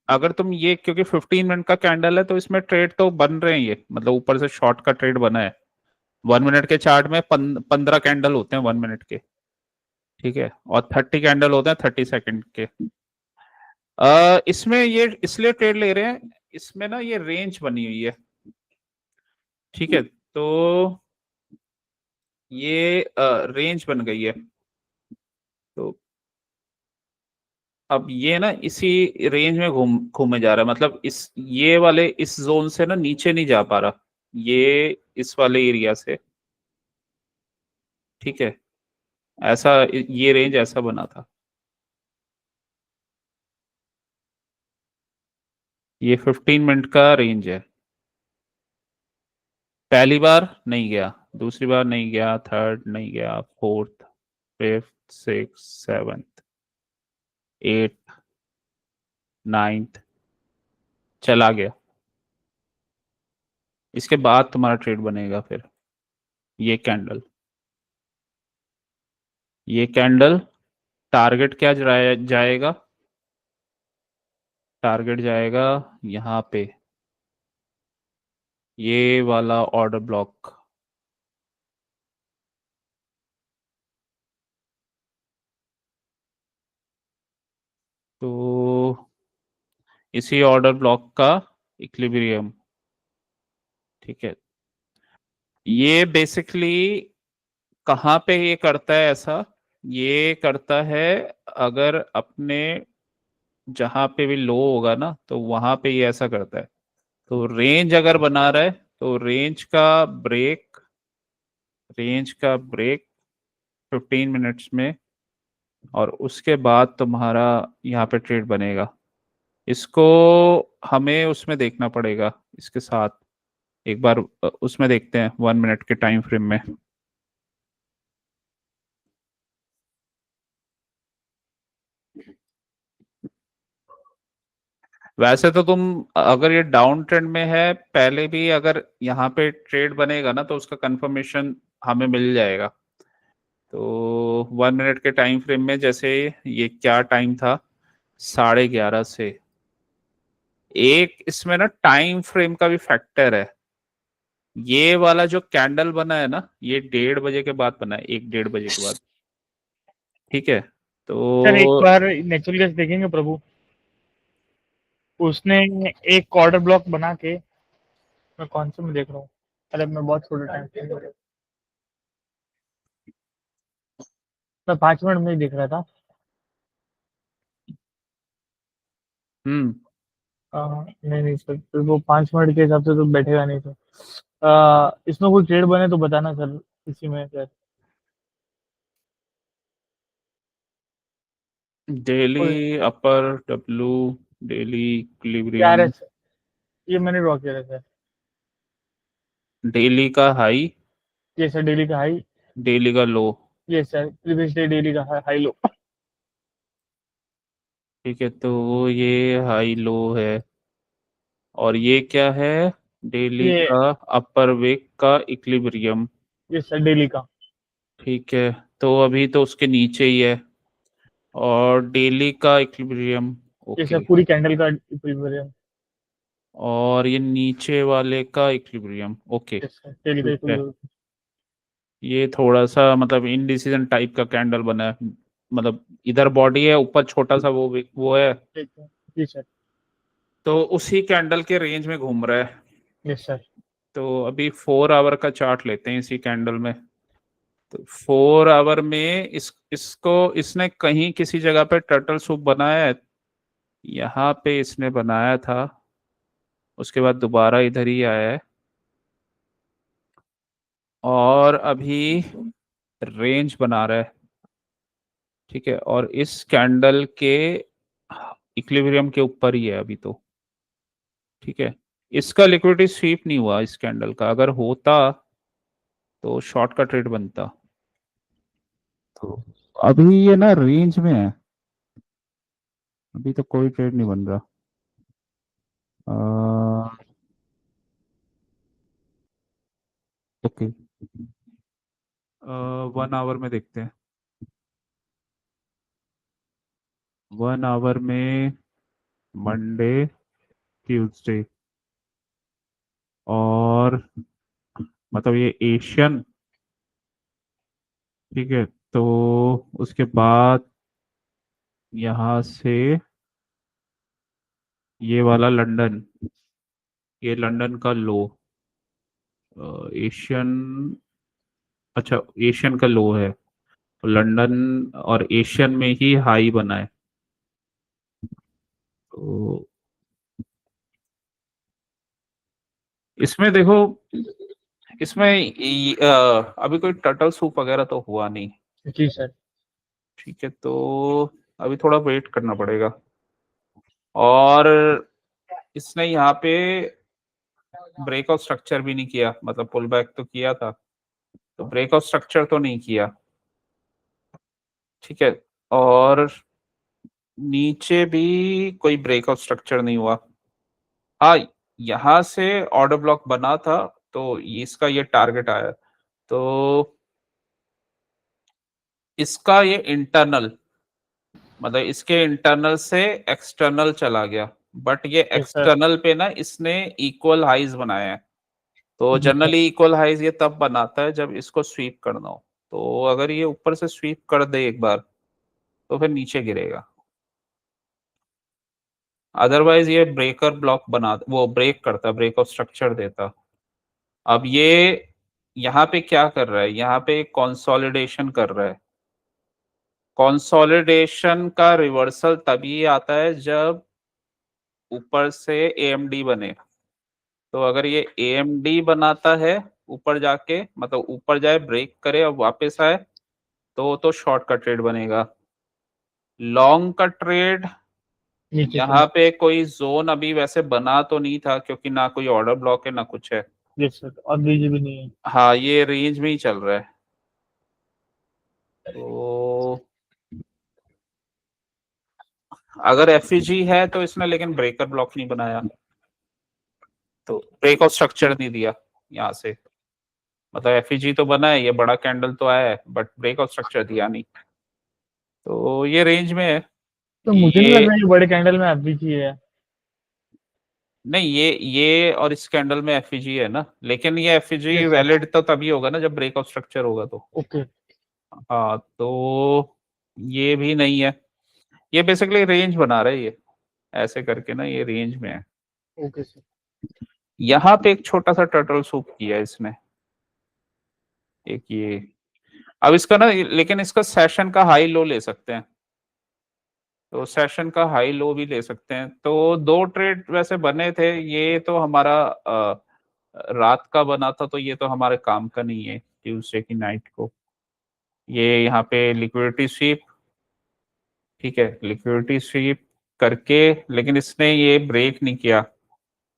S1: अगर तुम ये, क्योंकि 15 मिनट का कैंडल है तो इसमें ट्रेड तो बन रहे हैं, ये मतलब ऊपर से शॉर्ट का ट्रेड बना है। 1 मिनट के चार्ट में 15 कैंडल होते हैं 1 मिनट के, ठीक है, और 30 कैंडल होते हैं 30 सेकंड के। इसमें ये इसलिए ट्रेड ले रहे हैं, इसमें ना ये रेंज बनी हुई है, ठीक है, तो ये रेंज बन गई है। तो अब ये ना इसी रेंज में घूमे जा रहा है, मतलब ये वाले इस जोन से ना नीचे नहीं जा पा रहा, ये इस वाले एरिया से, ठीक है, ऐसा ये रेंज ऐसा बना था। ये 15 मिनट का रेंज है। पहली बार नहीं गया, दूसरी बार नहीं गया, थर्ड नहीं गया, fourth, fifth, six, seventh, eight, ninth, चला गया। इसके बाद तुम्हारा ट्रेड बनेगा फिर। ये कैंडल, ये कैंडल टारगेट क्या जाएगा? टारगेट जाएगा यहाँ पे, ये वाला ऑर्डर ब्लॉक। तो इसी ऑर्डर ब्लॉक का इक्विलिब्रियम, ठीक है। ये बेसिकली कहाँ पे ये करता है ऐसा? ये करता है अगर अपने जहां पे भी लो होगा ना तो वहां पे ये ऐसा करता है। तो रेंज अगर बना रहा है तो रेंज का ब्रेक 15 मिनट्स में, और उसके बाद तुम्हारा यहाँ पे ट्रेड बनेगा। इसको हमें उसमें देखना पड़ेगा इसके साथ, एक बार उसमें देखते हैं 1 मिनट के टाइम फ्रेम में। वैसे तो तुम, अगर ये डाउन ट्रेंड में है, पहले भी अगर यहाँ पे ट्रेड बनेगा ना तो उसका कंफर्मेशन हमें मिल जाएगा। तो 1 मिनट के टाइम फ्रेम में जैसे ये क्या टाइम था, 11:30 से, एक इसमें ना टाइम फ्रेम का भी फैक्टर है। ये वाला जो कैंडल बना है ना, ये 1:30 बजे के बाद बना है, 1-1:30 बजे के बाद, ठीक है।
S2: सर एक
S1: तो
S2: बार नेचुरल गैस देखेंगे प्रभु, उसने एक ऑर्डर ब्लॉक बना के, मैं कौन से में देख रहा हूँ, अरे मैं बहुत छोटे टाइम से, मैं 5 मिनट में ही देख रहा था।
S1: हम्म
S2: नहीं नहीं सर, फिर वो 5 मिनट के हिसाब से तो बैठेगा नहीं सर। इसमें कोई ट्रेड बने तो बताना सर, इसी में सर। कोई
S1: डेली अपर डब्लू, डेली
S2: क्या
S1: इक्विलिब्रियम,
S2: है सर, ये मैंने ड्रॉ किया है सर।
S1: डेली का हाई,
S2: ये सर डेली का हाई,
S1: डेली का लो,
S2: ये सर प्रीवियस डे डेली का हाई लो।
S1: ठीक है, तो ये हाई लो है, और ये क्या है? डेली
S2: ये
S1: का अपर वेक का इक्विलिब्रियम,
S2: ये सर डेली का,
S1: ठीक है, तो अभी तो उसके नीचे ही है, और डेली का इक्विलिब्रियम,
S2: ये सर
S1: ओके,
S2: पूरी कैंडल का इक्विलिब्रियम।
S1: और ये नीचे वाले का इक्विलिब्रियम, ओके,
S2: ये सर डेली का
S1: ठीक है।
S2: इक्विलिब्रियम।
S1: ये थोड़ा सा मतलब इनडिसीजन टाइप का कैंडल बना है, मतलब इधर बॉडी है, ऊपर छोटा सा वो है,
S2: ठीक है जी सर।
S1: तो उसी कैंडल के रेंज में घूम रहा है।
S2: Yes sir.
S1: तो अभी 4 आवर का चार्ट लेते हैं इसी कैंडल में। तो 4 आवर में इसको इसने कहीं किसी जगह पे टर्टल सूप बनाया है, यहाँ पे इसने बनाया था, उसके बाद दोबारा इधर ही आया है, और अभी रेंज बना रहा है, ठीक है, और इस कैंडल के इक्विलिब्रियम के ऊपर ही है अभी तो। ठीक है, इसका लिक्विडिटी स्वीप नहीं हुआ इस कैंडल का, अगर होता तो शॉर्ट का ट्रेड बनता। तो अभी ये ना रेंज में है, अभी तो कोई ट्रेड नहीं बन रहा। ओके, 1 आवर में देखते हैं। 1 आवर में मंडे, ट्यूसडे, और मतलब ये एशियन, ठीक है, तो उसके बाद यहाँ से ये वाला लंदन, ये लंदन का लो, एशियन, अच्छा एशियन का लो है, तो लंदन और एशियन में ही हाई बना है। तो इसमें देखो, इसमें अभी कोई टर्टल सूप वगैरह तो हुआ नहीं।
S2: जी सर।
S1: ठीक है, तो अभी थोड़ा वेट करना पड़ेगा। और इसने यहाँ पे ब्रेकआउट स्ट्रक्चर भी नहीं किया, मतलब पुल बैक तो किया था, तो ब्रेकआउट स्ट्रक्चर तो नहीं किया। ठीक है, और नीचे भी कोई ब्रेकआउट स्ट्रक्चर नहीं हुआ। हाँ, यहाँ से ऑर्डर ब्लॉक बना था, तो इसका ये टारगेट आया, तो इसका ये इंटरनल, मतलब इसके इंटरनल से एक्सटर्नल चला गया, बट ये
S2: यस सर।
S1: एक्सटर्नल पे ना इसने इक्वल हाइज बनाए हैं। तो
S2: जी सर।
S1: जनरली इक्वल हाइज ये तब बनाता है जब इसको स्वीप करना हो, तो अगर ये ऊपर से स्वीप कर दे एक बार, तो फिर नीचे गिरेगा। अदरवाइज ये ब्रेकर ब्लॉक बना, वो ब्रेक करता, ब्रेकआउट स्ट्रक्चर देता। अब ये यहाँ पे क्या कर रहा है, यहाँ पे कंसोलिडेशन कर रहा है। कंसोलिडेशन का रिवर्सल तभी आता है जब ऊपर से एएमडी बने। तो अगर ये एएमडी बनाता है ऊपर जाके, मतलब ऊपर जाए ब्रेक करे और वापस आए, तो शॉर्ट का ट्रेड बनेगा। लॉन्ग का ट्रेड,
S2: नीचे से।
S1: यहाँ पे कोई जोन अभी वैसे बना तो नहीं था, क्योंकि ना कोई ऑर्डर ब्लॉक है ना कुछ है।
S2: यस सर, और बीज भी नहीं है।
S1: हाँ, ये रेंज में ही चल रहा है। तो अगर एफईजी है तो इसने लेकिन ब्रेकर ब्लॉक नहीं बनाया, तो ब्रेकआउट स्ट्रक्चर नहीं दिया यहाँ से। मतलब एफईजी तो बना है, ये बड़ा कैंडल तो आया है, बट ब्रेकआउट स्ट्रक्चर दिया नहीं, तो ये रेंज में है।
S2: तो मुझे नहीं लग
S1: ये
S2: रहा है ये बड़े कैंडल में एफबीजी है।
S1: नहीं, ये और इस कैंडल में एफईजी है ना, लेकिन ये एफईजी
S2: यस सर।
S1: वैलिड तो तभी होगा ना जब ब्रेकआउट स्ट्रक्चर होगा तो।
S2: ओके।
S1: हाँ, तो ये भी नहीं है, ये बेसिकली रेंज बना रहा है ये, ऐसे करके ना ये रेंज में है।
S2: Okay sir.
S1: यहाँ पे एक छोटा सा टर्टल सूप किया है इसने, एक ये। अब इसका ना, लेकिन इसका सेशन का हाई लो ले सकते हैं, तो सेशन का हाई लो भी ले सकते हैं। तो दो ट्रेड वैसे बने थे, ये तो हमारा रात का बना था, तो ये तो हमारे काम का नहीं है ट्यूसडे की नाइट को। ये यहाँ पे लिक्विडिटी स्वीप, ठीक है, लिक्विडिटी स्वीप करके, लेकिन इसने ये ब्रेक नहीं किया,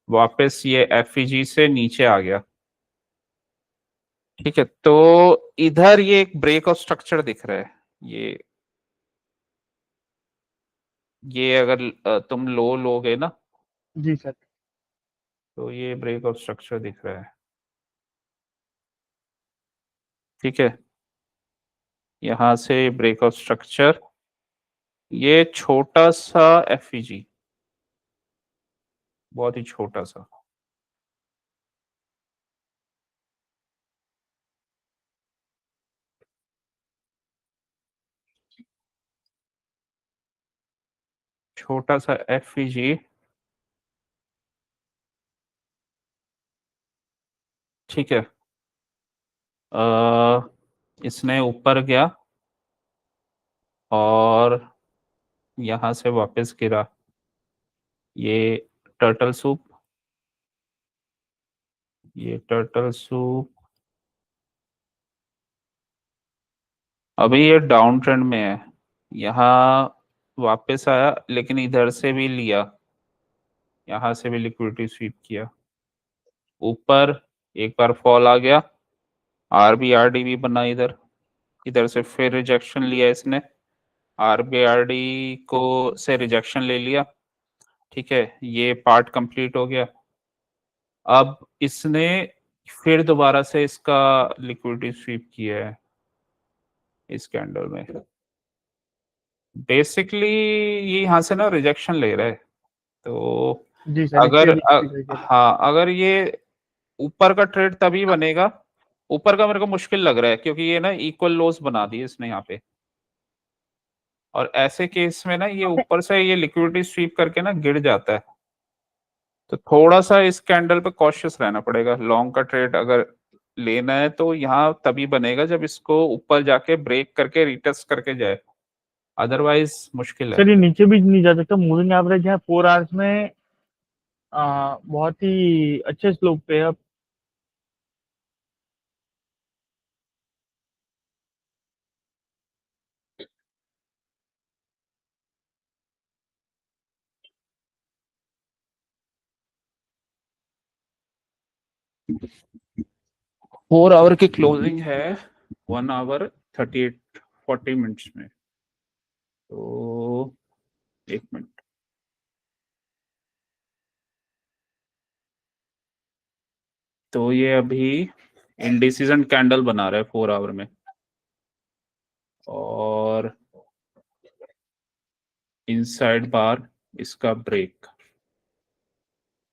S1: वापस ये एफईजी से नीचे आ गया। ठीक है, तो इधर ये एक ब्रेक ऑफ स्ट्रक्चर दिख रहा है। ये अगर तुम लो लोगे ना,
S2: जी सर।
S1: तो ये ब्रेक ऑफ स्ट्रक्चर दिख रहा है। ठीक है, यहाँ से ब्रेक ऑफ स्ट्रक्चर, ये छोटा सा एफईजी, बहुत ही छोटा सा, छोटा सा एफईजी। ठीक है, अ, इसने ऊपर गया और यहाँ से वापस गिरा, ये टर्टल सूप, ये टर्टल सूप। अभी ये डाउन ट्रेंड में है, यहाँ वापस आया, लेकिन इधर से भी लिया, यहाँ से भी लिक्विडिटी स्वीप किया, ऊपर एक बार फॉल आ गया, आरबीआरडी भी बना इधर, इधर से फिर रिजेक्शन लिया इसने, आरबीआरडी को से रिजेक्शन ले लिया। ठीक है, ये पार्ट कंप्लीट हो गया। अब इसने फिर दोबारा से इसका लिक्विडिटी स्वीप किया है इस कैंडल में। बेसिकली ये यहाँ से ना रिजेक्शन ले रहा है, तो
S2: जी सर,
S1: अगर
S2: इसलिए भी ठीक है सर।
S1: हाँ, अगर ये ऊपर का ट्रेड तभी बनेगा, ऊपर का मेरे को मुश्किल लग रहा है क्योंकि ये ना इक्वल लॉस बना दिए इसने यहाँ पे, और ऐसे केस में ना ये ऊपर से ये लिक्विडिटी स्वीप करके ना गिर जाता है, तो थोड़ा सा इस कैंडल पे कॉशियस रहना पड़ेगा। लॉन्ग का ट्रेड अगर लेना है तो यहाँ तभी बनेगा जब इसको ऊपर जाके ब्रेक करके रिटेस्ट करके जाए, अदरवाइज मुश्किल है।
S2: सर ये नीचे भी नहीं जा सकता, मूविंग एवरेज है 4 आवर्स में बहुत ही अच्छे स्लोप पे है।
S1: 4 आवर की क्लोजिंग है 1 आवर 40 मिनट्स में, तो 1 मिनट। तो ये अभी इंडिसीजन कैंडल बना रहा है 4 आवर में, और इनसाइड बार इसका ब्रेक।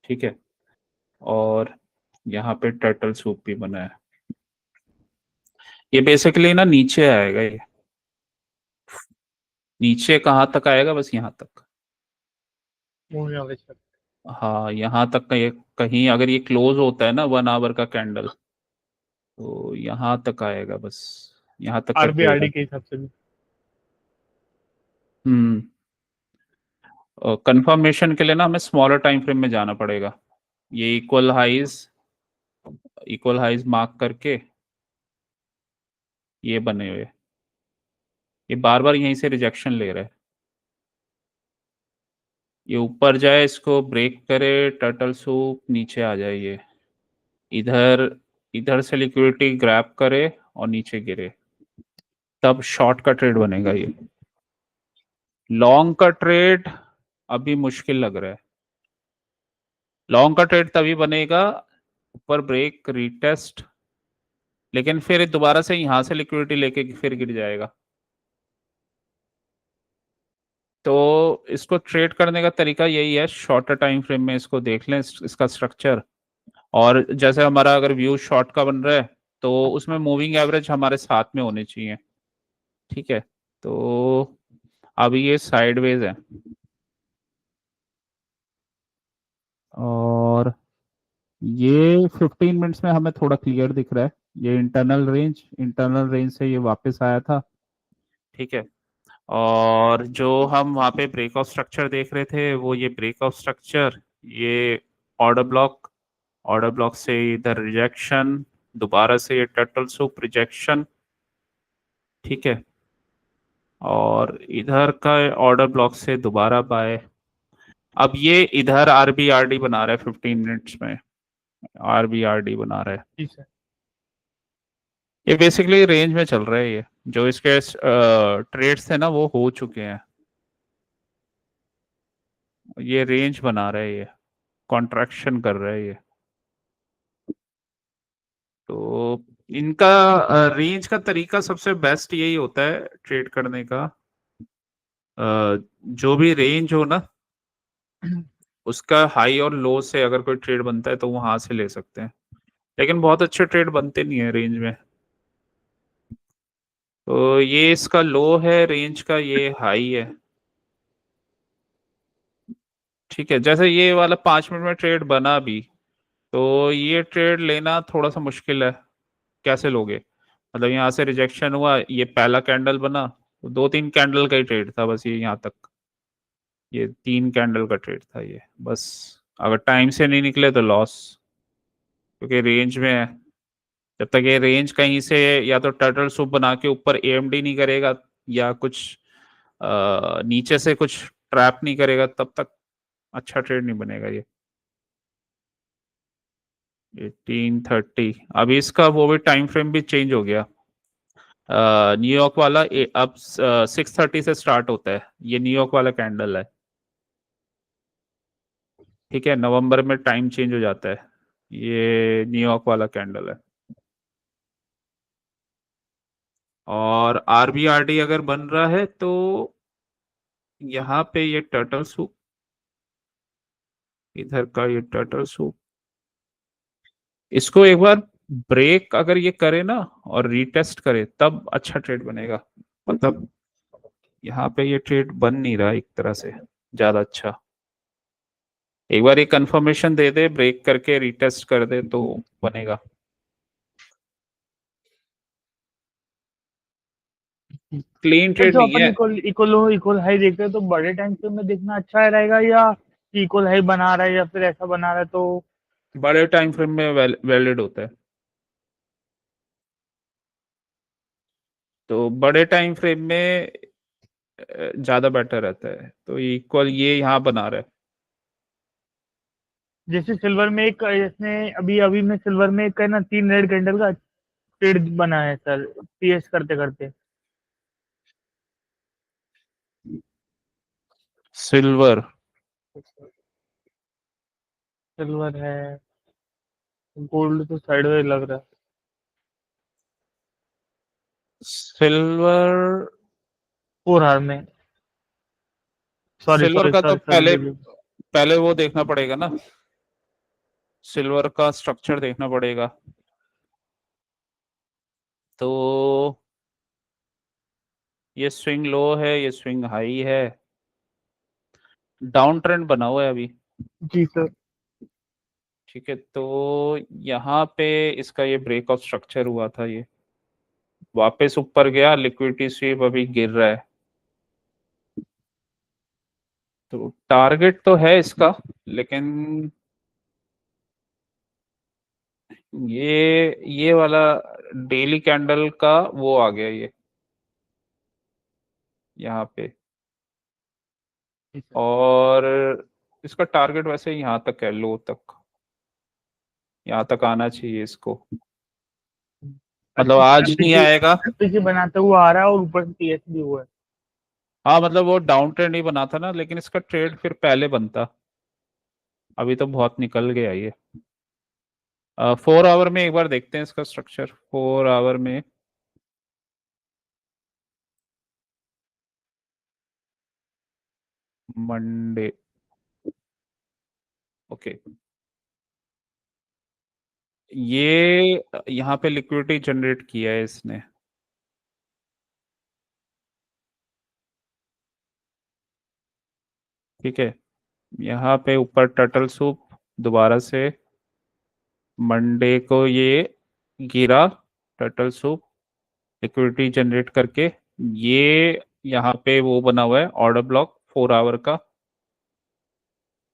S1: ठीक है, और यहाँ पे टर्टल सूप भी बना है। ये बेसिकली ना नीचे आएगा, ये नीचे कहाँ तक आएगा, बस यहाँ तक।
S2: मूविंग एवरेज पर।
S1: हाँ, यहाँ तक का ये कहीं अगर ये क्लोज होता है ना 1 आवर का कैंडल, तो यहाँ तक आएगा, बस यहाँ तक का ट्रेड है।
S2: आरबीआरडी के हिसाब से भी।
S1: हम्म कंफर्मेशन के लिए ना हमें स्मॉलर टाइम फ्रेम में जाना पड़ेगा। ये इक्वल हाइज मार्क करके ये बने हुए, ये बार बार यहीं से रिजेक्शन ले रहा है, ये ऊपर जाए, इसको ब्रेक करे, टर्टल सूप नीचे आ जाए, ये इधर इधर से लिक्विडिटी ग्रैब करे और नीचे गिरे, तब शॉर्ट का ट्रेड बनेगा ये। लॉन्ग का ट्रेड अभी मुश्किल लग रहा है। लॉन्ग का ट्रेड तभी बनेगा ऊपर ब्रेक रीटेस्ट, लेकिन फिर दोबारा से यहां से लिक्विडिटी लेके फिर गिर जाएगा। तो इसको ट्रेड करने का तरीका यही है, शॉर्टर टाइम फ्रेम में इसको देख लें, इसका स्ट्रक्चर। और जैसे हमारा अगर व्यू शॉर्ट का बन रहा है तो उसमें मूविंग एवरेज हमारे साथ में होने चाहिए। ठीक है, तो अभी ये साइडवेज है, और ये 15 मिनट्स में हमें थोड़ा क्लियर दिख रहा है, ये इंटरनल रेंज से ये वापस आया था। ठीक है, और जो हम वहाँ पे ब्रेकआउट स्ट्रक्चर देख रहे थे, वो ये ब्रेकआउट स्ट्रक्चर, ये ऑर्डर ब्लॉक से इधर रिजेक्शन, दोबारा से ये टर्टल सूप रिजेक्शन। ठीक है, और इधर का ऑर्डर ब्लॉक से दोबारा बाय। अब ये इधर आरबीआरडी बना रहा है 15 मिनट्स में, आरबीआरडी बना रहा है।
S2: जी सर।
S1: ये बेसिकली रेंज में चल रहा है, ये जो इसके ट्रेड्स थे ना वो हो चुके हैं, ये रेंज बना रहा है, ये कॉन्ट्रैक्शन कर रहा है ये। तो इनका रेंज का तरीका सबसे बेस्ट यही होता है ट्रेड करने का, जो भी रेंज हो ना उसका हाई और लो से अगर कोई ट्रेड बनता है तो वहां से ले सकते हैं, लेकिन बहुत अच्छे ट्रेड बनते नहीं है रेंज में। तो ये इसका लो है रेंज का, ये हाई है। ठीक है, जैसे ये वाला 5 मिनट में ट्रेड बना भी, तो ये ट्रेड लेना थोड़ा सा मुश्किल है। कैसे लोगे, मतलब यहाँ से रिजेक्शन हुआ, ये पहला कैंडल बना, 2-3 कैंडल का ही ट्रेड था बस, ये यहाँ तक, ये 3 कैंडल का ट्रेड था ये बस। अगर टाइम से नहीं निकले तो लॉस, क्योंकि रेंज में है। जब तक ये रेंज कहीं से या तो टर्टल सूप बना के ऊपर एएमडी नहीं करेगा, या कुछ नीचे से कुछ ट्रैप नहीं करेगा, तब तक अच्छा ट्रेड नहीं बनेगा ये। 18:30 अभी इसका वो भी टाइम फ्रेम भी चेंज हो गया। न्यूयॉर्क वाला अब 6:30 से स्टार्ट होता है, ये न्यूयॉर्क वाला कैंडल है। ठीक है, नवंबर में टाइम चेंज हो जाता है। ये न्यूयॉर्क वाला कैंडल है। और आरबीआरडी अगर बन रहा है तो यहाँ पे ये टर्टल सूप, इधर का ये टर्टल सूप, इसको एक बार ब्रेक अगर ये करे ना और रीटेस्ट करे तब अच्छा ट्रेड बनेगा। मतलब यहाँ पे ये ट्रेड बन नहीं रहा एक तरह से ज्यादा अच्छा। एक बार ये कंफर्मेशन दे दे, ब्रेक करके रीटेस्ट कर दे तो बनेगा। क्लीन
S2: सर
S1: ट्रेड
S2: जो
S1: नहीं
S2: अपन
S1: है।
S2: इक्वल इक्वल लो इक्वल हाई देखते हैं तो बड़े टाइम फ्रेम में देखना अच्छा रहेगा, या इक्वल हाई बना रहा है या फिर ऐसा बना रहा है तो?
S1: बड़े टाइम फ्रेम में वैलिड होता है। तो बड़े टाइम फ्रेम में ज्यादा बेटर रहता है, तो इक्वल ये यहाँ बना रहा है।
S2: जैसे सिल्वर में एक, इसने अभी अभी में सिल्वर में एक है ना 3 रेड कैंडल का ट्रेड बना है सर, पीएस करते करते।
S1: सिल्वर।
S2: सिल्वर है, गोल्ड तो साइडवेज लग रहा है।
S1: सिल्वर।
S2: 4 आवर में, सॉरी
S1: सिल्वर
S2: सॉरी
S1: का तो
S2: सॉरी सॉरी
S1: पहले
S2: दीदी।
S1: पहले वो देखना पड़ेगा ना, सिल्वर का स्ट्रक्चर देखना पड़ेगा। तो ये स्विंग लो है, ये स्विंग हाई है, डाउन ट्रेंड बना हुआ है अभी।
S2: जी सर।
S1: ठीक है, तो यहाँ पे इसका ये ब्रेकआउट स्ट्रक्चर हुआ था, ये वापस ऊपर गया, लिक्विडिटी स्वीप अभी गिर रहा है। तो टारगेट तो है इसका, लेकिन ये वाला डेली कैंडल का वो आ गया ये यहाँ पे।
S2: जी सर।
S1: और इसका टारगेट वैसे यहाँ तक है, लो तक, यहाँ तक आना चाहिए इसको। मतलब
S2: अच्छी
S1: आज नहीं आएगा।
S2: अच्छी से बनाते हुए आ रहा है और ऊपर से पीएस भी हुआ है।
S1: हाँ मतलब वो डाउन ट्रेंड ही बना था ना, लेकिन इसका ट्रेड फिर पहले बनता। अभी तो बहुत निकल गया ये। 4 आवर में एक बार देखते हैं इसका स्ट्रक्चर, 4 आवर में। मंडे। ओके। ये यहाँ पे लिक्विडिटी जनरेट किया है इसने। ठीक है, यहाँ पे ऊपर टर्टल सूप दोबारा से मंडे को ये गिरा, टर्टल सूप लिक्विडिटी जनरेट करके, ये यहाँ पे वो बना हुआ है ऑर्डर ब्लॉक 4 आवर का।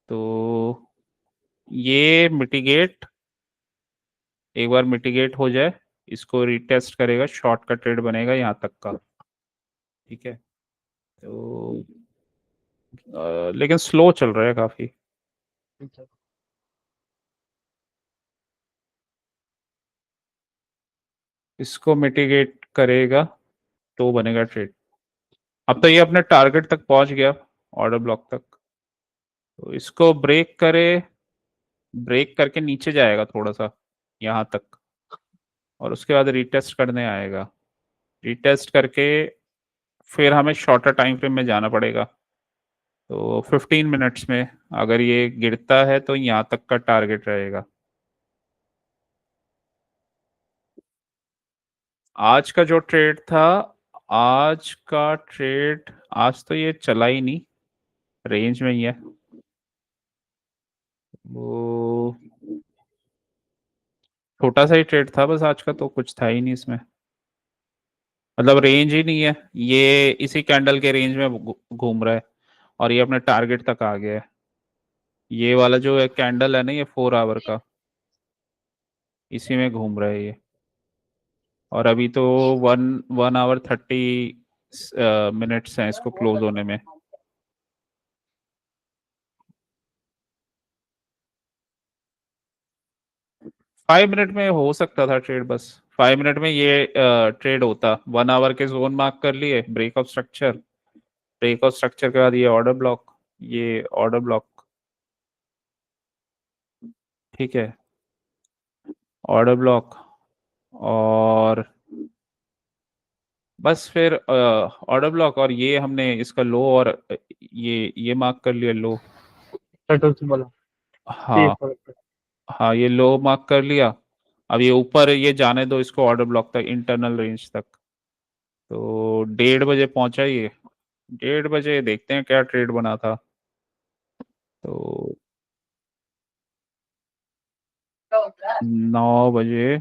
S1: तो ये मिटिगेट, एक बार मिटिगेट हो जाए, इसको रिटेस्ट करेगा, शॉर्ट का ट्रेड बनेगा यहाँ तक का। ठीक है, तो लेकिन स्लो चल रहा है काफी। इसको मिटिगेट करेगा तो बनेगा ट्रेड। अब तो ये अपने टारगेट तक पहुंच गया, ऑर्डर ब्लॉक तक। तो इसको ब्रेक करे, ब्रेक करके नीचे जाएगा थोड़ा सा यहाँ तक, और उसके बाद रिटेस्ट करने आएगा। रिटेस्ट करके फिर हमें शॉर्टर टाइम फ्रेम में जाना पड़ेगा। तो 15 मिनट्स में अगर ये गिरता है तो यहाँ तक का टारगेट रहेगा। आज का जो ट्रेड था, आज का ट्रेड, आज तो ये चला ही नहीं, रेंज में ही है वो। छोटा सा ही ट्रेड था बस आज का, तो कुछ था ही नहीं इसमें। मतलब रेंज ही नहीं है, ये इसी कैंडल के रेंज में घूम रहा है, और ये अपने टारगेट तक आ गया है। ये वाला जो है कैंडल है ना, ये 4 आवर का, इसी में घूम रहा है ये। और अभी तो 1 1 आवर 30 मिनट्स हैं इसको क्लोज होने में। 5 मिनट में हो सकता था ट्रेड, बस 5 मिनट में ये ट्रेड होता। 1 आवर के जोन मार्क कर लिए, break of structure, break of structure के बाद ये ऑर्डर ब्लॉक, ये ऑर्डर ब्लॉक, ठीक है, ऑर्डर ब्लॉक, और बस फिर ऑर्डर ब्लॉक, और ये हमने इसका लो, और ये मार्क कर लिया लो।
S2: टर्टल से बोला ये
S1: हाँ,
S2: फर्क
S1: हाँ ये लो मार्क कर लिया। अब ये ऊपर ये जाने दो इसको ऑर्डर ब्लॉक तक, इंटरनल रेंज तक। तो 1:30 बजे पहुंचा ये। 1:30 बजे देखते हैं क्या ट्रेड बना था। तो 9 बजे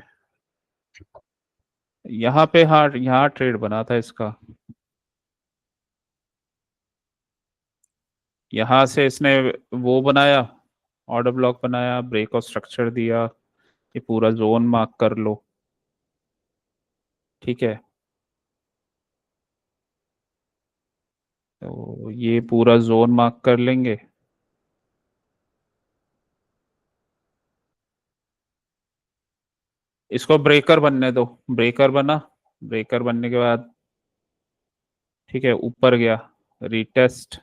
S1: यहाँ पे, हाँ यहाँ ट्रेड बना था इसका। यहाँ से इसने वो बनाया, ऑर्डर ब्लॉक बनाया, ब्रेक ऑफ स्ट्रक्चर दिया, ये पूरा जोन मार्क कर लो, ठीक है। तो ये पूरा जोन मार्क कर लेंगे। इसको ब्रेकर बनने दो, ब्रेकर बना, ब्रेकर बनने के बाद ठीक है ऊपर गया, रीटेस्ट।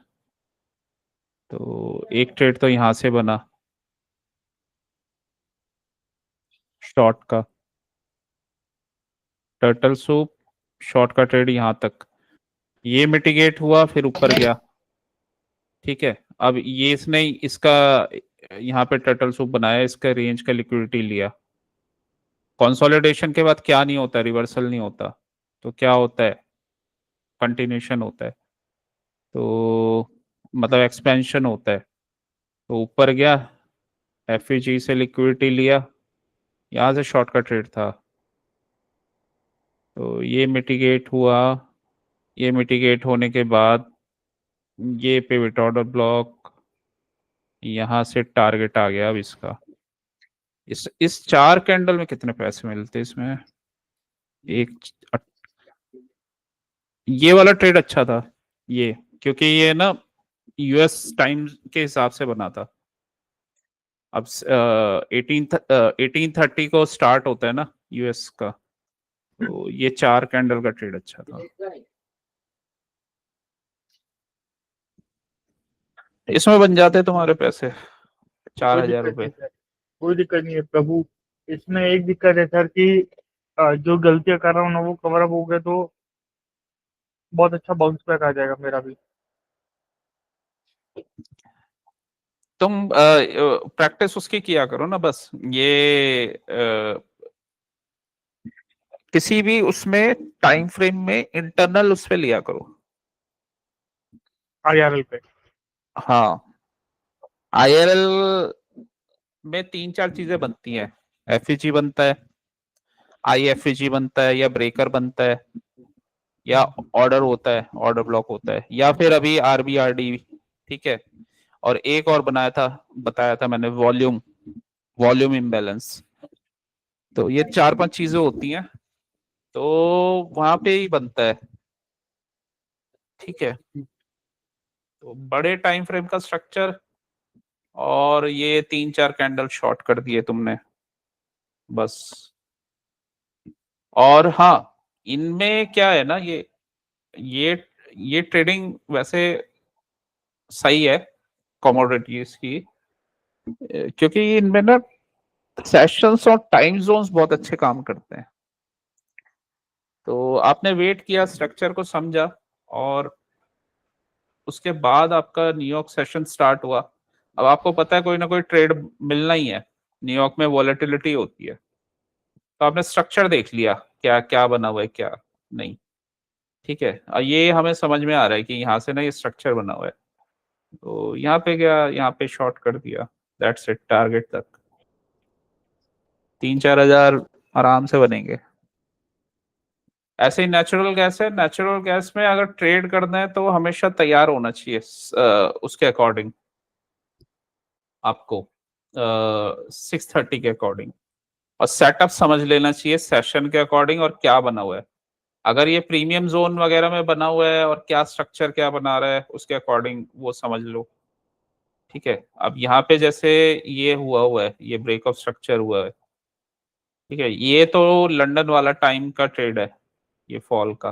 S1: तो एक ट्रेड तो यहाँ से बना शॉर्ट का, टर्टल सूप, शॉर्ट का ट्रेड यहाँ तक, ये मिटिगेट हुआ, फिर ऊपर गया, ठीक है। अब ये इसने इसका यहाँ पे टर्टल सूप बनाया, इसका रेंज का लिक्विडिटी लिया। कंसोलिडेशन के बाद क्या नहीं होता, रिवर्सल नहीं होता, तो क्या होता है, कंटिन्यूशन होता है, तो मतलब एक्सपेंशन होता है। तो ऊपर गया, एफईजी से लिक्विडिटी लिया, यहाँ से शॉर्ट का ट्रेड था, तो ये मिटिगेट हुआ। ये मिटिगेट होने के बाद ये पिवट ऑर्डर ब्लॉक, यहाँ से टारगेट आ गया अब इसका। इस 4 कैंडल में कितने पैसे मिलते इसमें, एक, ये वाला ट्रेड अच्छा था ये, क्योंकि ये ना यूएस टाइम के हिसाब से बना था। अब 1830 को स्टार्ट होता है ना यूएस का, तो ये 4 कैंडल का ट्रेड अच्छा था। इसमें बन जाते तुम्हारे पैसे, चार
S2: कोई
S1: हजार
S2: दिक्कत
S1: रुपये
S2: नहीं सर, कोई दिक्कत नहीं है प्रभु। इसमें एक दिक्कत है सर कि जो गलतियां कर रहा हूँ ना वो कवर अप हो गए तो बहुत अच्छा बाउंस बैक आ जाएगा मेरा भी।
S1: तुम प्रैक्टिस उसकी किया करो ना, बस ये किसी भी उसमें टाइम फ्रेम में इंटरनल उस पे लिया करो।
S2: आईआरएल पे
S1: हाँ, आईआरएल में 3-4 चीजें बनती हैं, एफईजी बनता है, आईएफईजी बनता है, या ब्रेकर बनता है, या ऑर्डर होता है, ऑर्डर ब्लॉक होता है, या फिर अभी आरबीआरडी, ठीक है। और एक और बनाया था, बताया था मैंने, वॉल्यूम, वॉल्यूम इम्बैलेंस। तो ये 4-5 चीजें होती हैं, तो वहां पे ही बनता है, ठीक है। तो बड़े टाइम फ्रेम का स्ट्रक्चर, और ये 3-4 कैंडल शॉर्ट कर दिए तुमने, बस। और हाँ, इनमें क्या है ना, ये ये ट्रेडिंग वैसे सही है कमोडिटीज की, क्योंकि इनमें ना सेशंस और टाइम जोन्स बहुत अच्छे काम करते हैं। तो आपने वेट किया, स्ट्रक्चर को समझा, और उसके बाद आपका न्यूयॉर्क सेशन स्टार्ट हुआ। अब आपको पता है कोई ना कोई ट्रेड मिलना ही है, न्यूयॉर्क में वॉलेटिलिटी होती है। तो आपने स्ट्रक्चर देख लिया, क्या क्या बना हुआ है, क्या नहीं, ठीक है। और ये हमें समझ में आ रहा है कि यहाँ से ना ये स्ट्रक्चर बना हुआ है, तो यहाँ पे गया, यहाँ पे शॉर्ट कर दिया, दैट्स इट, टारगेट तक 3-4 हजार आराम से बनेंगे। ऐसे ही नेचुरल गैस है, नेचुरल गैस में अगर ट्रेड करना है तो हमेशा तैयार होना चाहिए उसके अकॉर्डिंग, आपको 6:30 के अकॉर्डिंग, और सेटअप समझ लेना चाहिए सेशन के अकॉर्डिंग, और क्या बना हुआ है। अगर ये प्रीमियम जोन वगैरह में बना हुआ है, और क्या स्ट्रक्चर क्या बना रहा है उसके अकॉर्डिंग वो समझ लो, ठीक है। अब यहाँ पे जैसे ये हुआ हुआ है, ये ब्रेक ऑफ स्ट्रक्चर हुआ है, ठीक है, ये तो लंदन वाला टाइम का ट्रेड है, ये फॉल का।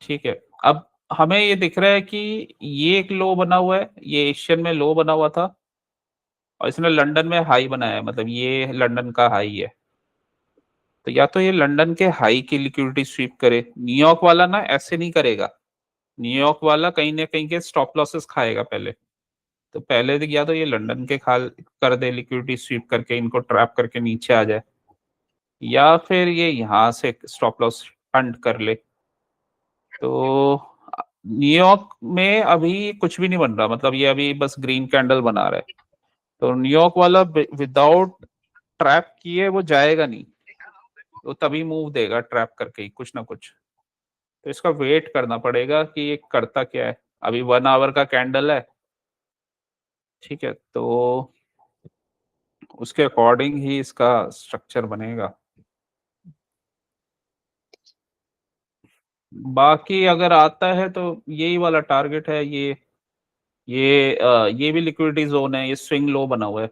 S1: ठीक है, अब हमें ये दिख रहा है कि ये एक लो बना हुआ है, ये एशियन में लो बना हुआ था और इसने लंदन में हाई बनाया है, मतलब ये लंदन का हाई है। तो या तो ये लंदन के हाई की लिक्विडिटी स्वीप करे, न्यूयॉर्क वाला ना ऐसे नहीं करेगा, न्यूयॉर्क वाला कहीं ना कहीं के स्टॉप लॉसेस खाएगा पहले। तो पहले तो या तो ये लंदन के खाल कर दे, लिक्विडिटी स्वीप करके इनको ट्रैप करके नीचे आ जाए, या फिर ये यहाँ से स्टॉप लॉस फंड कर ले। तो न्यूयॉर्क में अभी कुछ भी नहीं बन रहा, मतलब ये अभी बस ग्रीन कैंडल बना रहा है। तो न्यूयॉर्क वाला विदाउट ट्रैप किए वो जाएगा नहीं, तो तभी मूव देगा ट्रैप करके ही कुछ ना कुछ। तो इसका वेट करना पड़ेगा कि ये करता क्या है। अभी 1 आवर का कैंडल है, ठीक है, तो उसके अकॉर्डिंग ही इसका स्ट्रक्चर बनेगा। बाकी अगर आता है तो यही वाला टारगेट है, ये भी लिक्विडिटी जोन है, ये स्विंग लो बना हुआ है।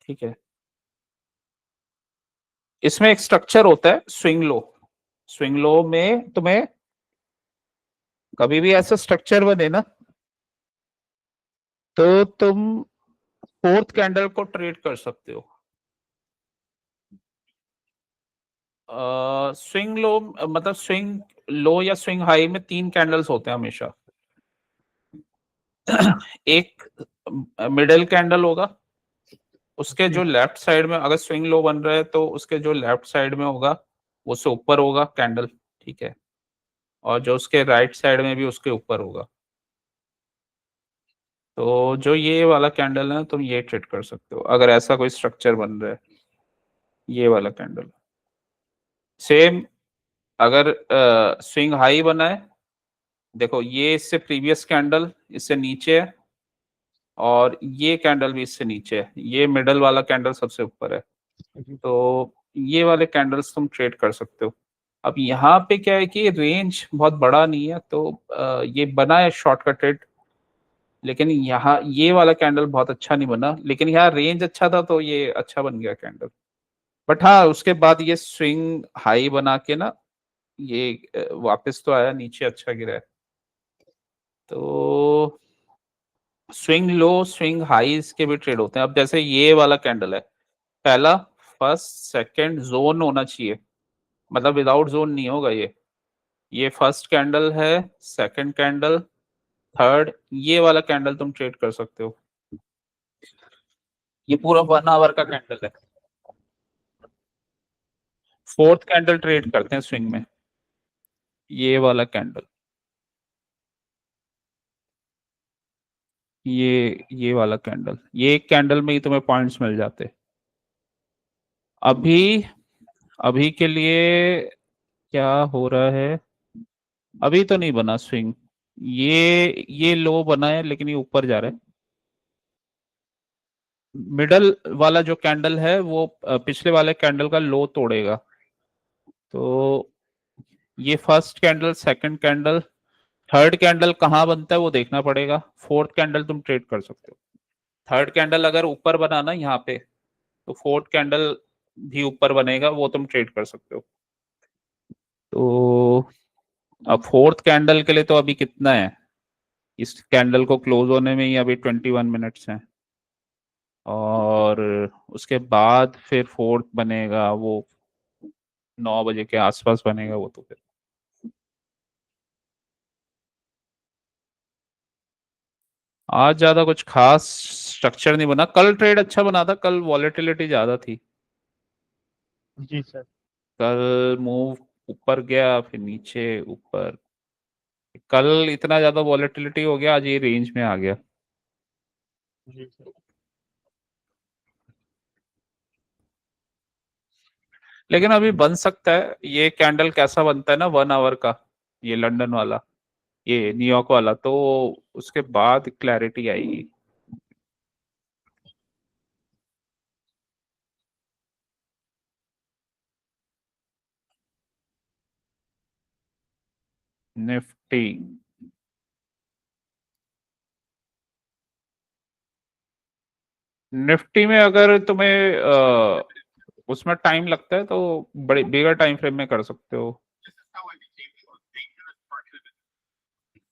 S1: ठीक है, इसमें एक स्ट्रक्चर होता है स्विंग लो। स्विंग लो में तुम्हें कभी भी ऐसा स्ट्रक्चर बने ना, तो तुम फोर्थ कैंडल को ट्रेड कर सकते हो। स्विंग लो मतलब स्विंग लो या स्विंग हाई में 3 कैंडल्स होते हैं हमेशा। एक मिडिल कैंडल होगा, उसके
S2: जी
S1: जो लेफ्ट साइड में अगर स्विंग लो बन रहा है तो उसके जो लेफ्ट साइड में होगा वो उससे ऊपर होगा कैंडल। ठीक है, और जो उसके राइट साइड में भी उसके ऊपर होगा। तो जो ये वाला कैंडल है तुम ये ट्रेड कर सकते हो अगर ऐसा कोई स्ट्रक्चर बन रहा है, ये वाला कैंडल। सेम अगर स्विंग हाई बना है, देखो ये इससे प्रीवियस कैंडल इससे नीचे है और ये कैंडल भी इससे नीचे है, ये मिडल वाला कैंडल सबसे ऊपर है।
S2: जी
S1: तो ये वाले कैंडल्स तुम ट्रेड कर सकते हो। अब यहाँ पे क्या है कि रेंज बहुत बड़ा नहीं है, तो ये बना है शॉर्ट का ट्रेड, लेकिन यहाँ ये वाला कैंडल बहुत अच्छा नहीं बना, लेकिन यहाँ रेंज अच्छा था तो ये अच्छा बन गया कैंडल। बट हाँ, उसके बाद ये स्विंग हाई बना के ना ये वापस तो आया नीचे, अच्छा गिरा है। तो स्विंग लो स्विंग हाईज के भी ट्रेड होते हैं। अब जैसे ये वाला कैंडल है, पहला फर्स्ट सेकंड जोन होना चाहिए, मतलब विदाउट जोन नहीं होगा ये फर्स्ट कैंडल है, सेकंड कैंडल, थर्ड, ये वाला कैंडल तुम ट्रेड कर सकते हो। ये पूरा 1 आवर का कैंडल है। फोर्थ कैंडल ट्रेड करते हैं स्विंग में, ये वाला कैंडल, ये वाला कैंडल, ये एक कैंडल में ही तुम्हें पॉइंट्स मिल जाते। अभी अभी के लिए क्या हो रहा है, अभी तो नहीं बना स्विंग, ये लो बना है लेकिन ये ऊपर जा रहा है। मिडल वाला जो कैंडल है वो पिछले वाले कैंडल का लो तोड़ेगा। तो ये first candle, second candle, third candle कहाँ बनता है वो देखना पड़ेगा। फोर्थ कैंडल तुम ट्रेड कर सकते हो। थर्ड कैंडल अगर ऊपर बना ना यहाँ पे, तो फोर्थ कैंडल भी ऊपर बनेगा, वो तुम ट्रेड कर सकते हो। तो अब फोर्थ कैंडल के लिए तो अभी कितना है, इस कैंडल को क्लोज होने में ही अभी 21 मिनट्स हैं, और उसके बाद फिर फोर्थ बनेगा वो 9 बजे के आसपास बनेगा वो। तो फिर आज ज्यादा कुछ खास स्ट्रक्चर नहीं बना, कल ट्रेड अच्छा बना था, कल वॉलेटिलिटी ज्यादा थी।
S2: जी सर।
S1: कल मूव ऊपर गया फिर नीचे ऊपर, कल इतना ज्यादा वॉलेटिलिटी हो गया, आज ये रेंज में आ गया।
S2: जी सर।
S1: लेकिन अभी बन सकता है, ये कैंडल कैसा बनता है ना 1 आवर का, ये लंदन वाला, ये न्यूयॉर्क वाला, तो उसके बाद क्लैरिटी आएगी। निफ्टी निफ्टी में अगर तुम्हें उसमें टाइम लगता है तो बड़े बिगर टाइम फ्रेम में कर सकते हो।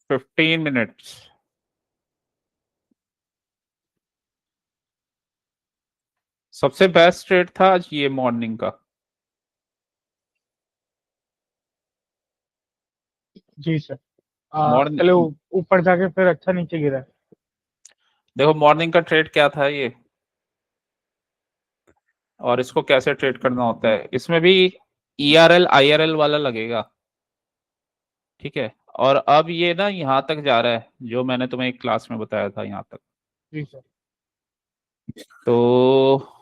S1: 15 मिनट्स। सबसे बेस्ट ट्रेड था आज ये मॉर्निंग का।
S2: जी सर। पहले
S1: मॉर्निंग
S2: ऊपर जाके फिर अच्छा नीचे गिरा है।
S1: देखो मॉर्निंग का ट्रेड क्या था ये, और इसको कैसे ट्रेड करना होता है। इसमें भी ERL IRL वाला लगेगा, ठीक है। और अब ये ना यहाँ तक जा रहा है, जो मैंने तुम्हें एक क्लास में बताया था यहाँ तक।
S2: जी सर।
S1: तो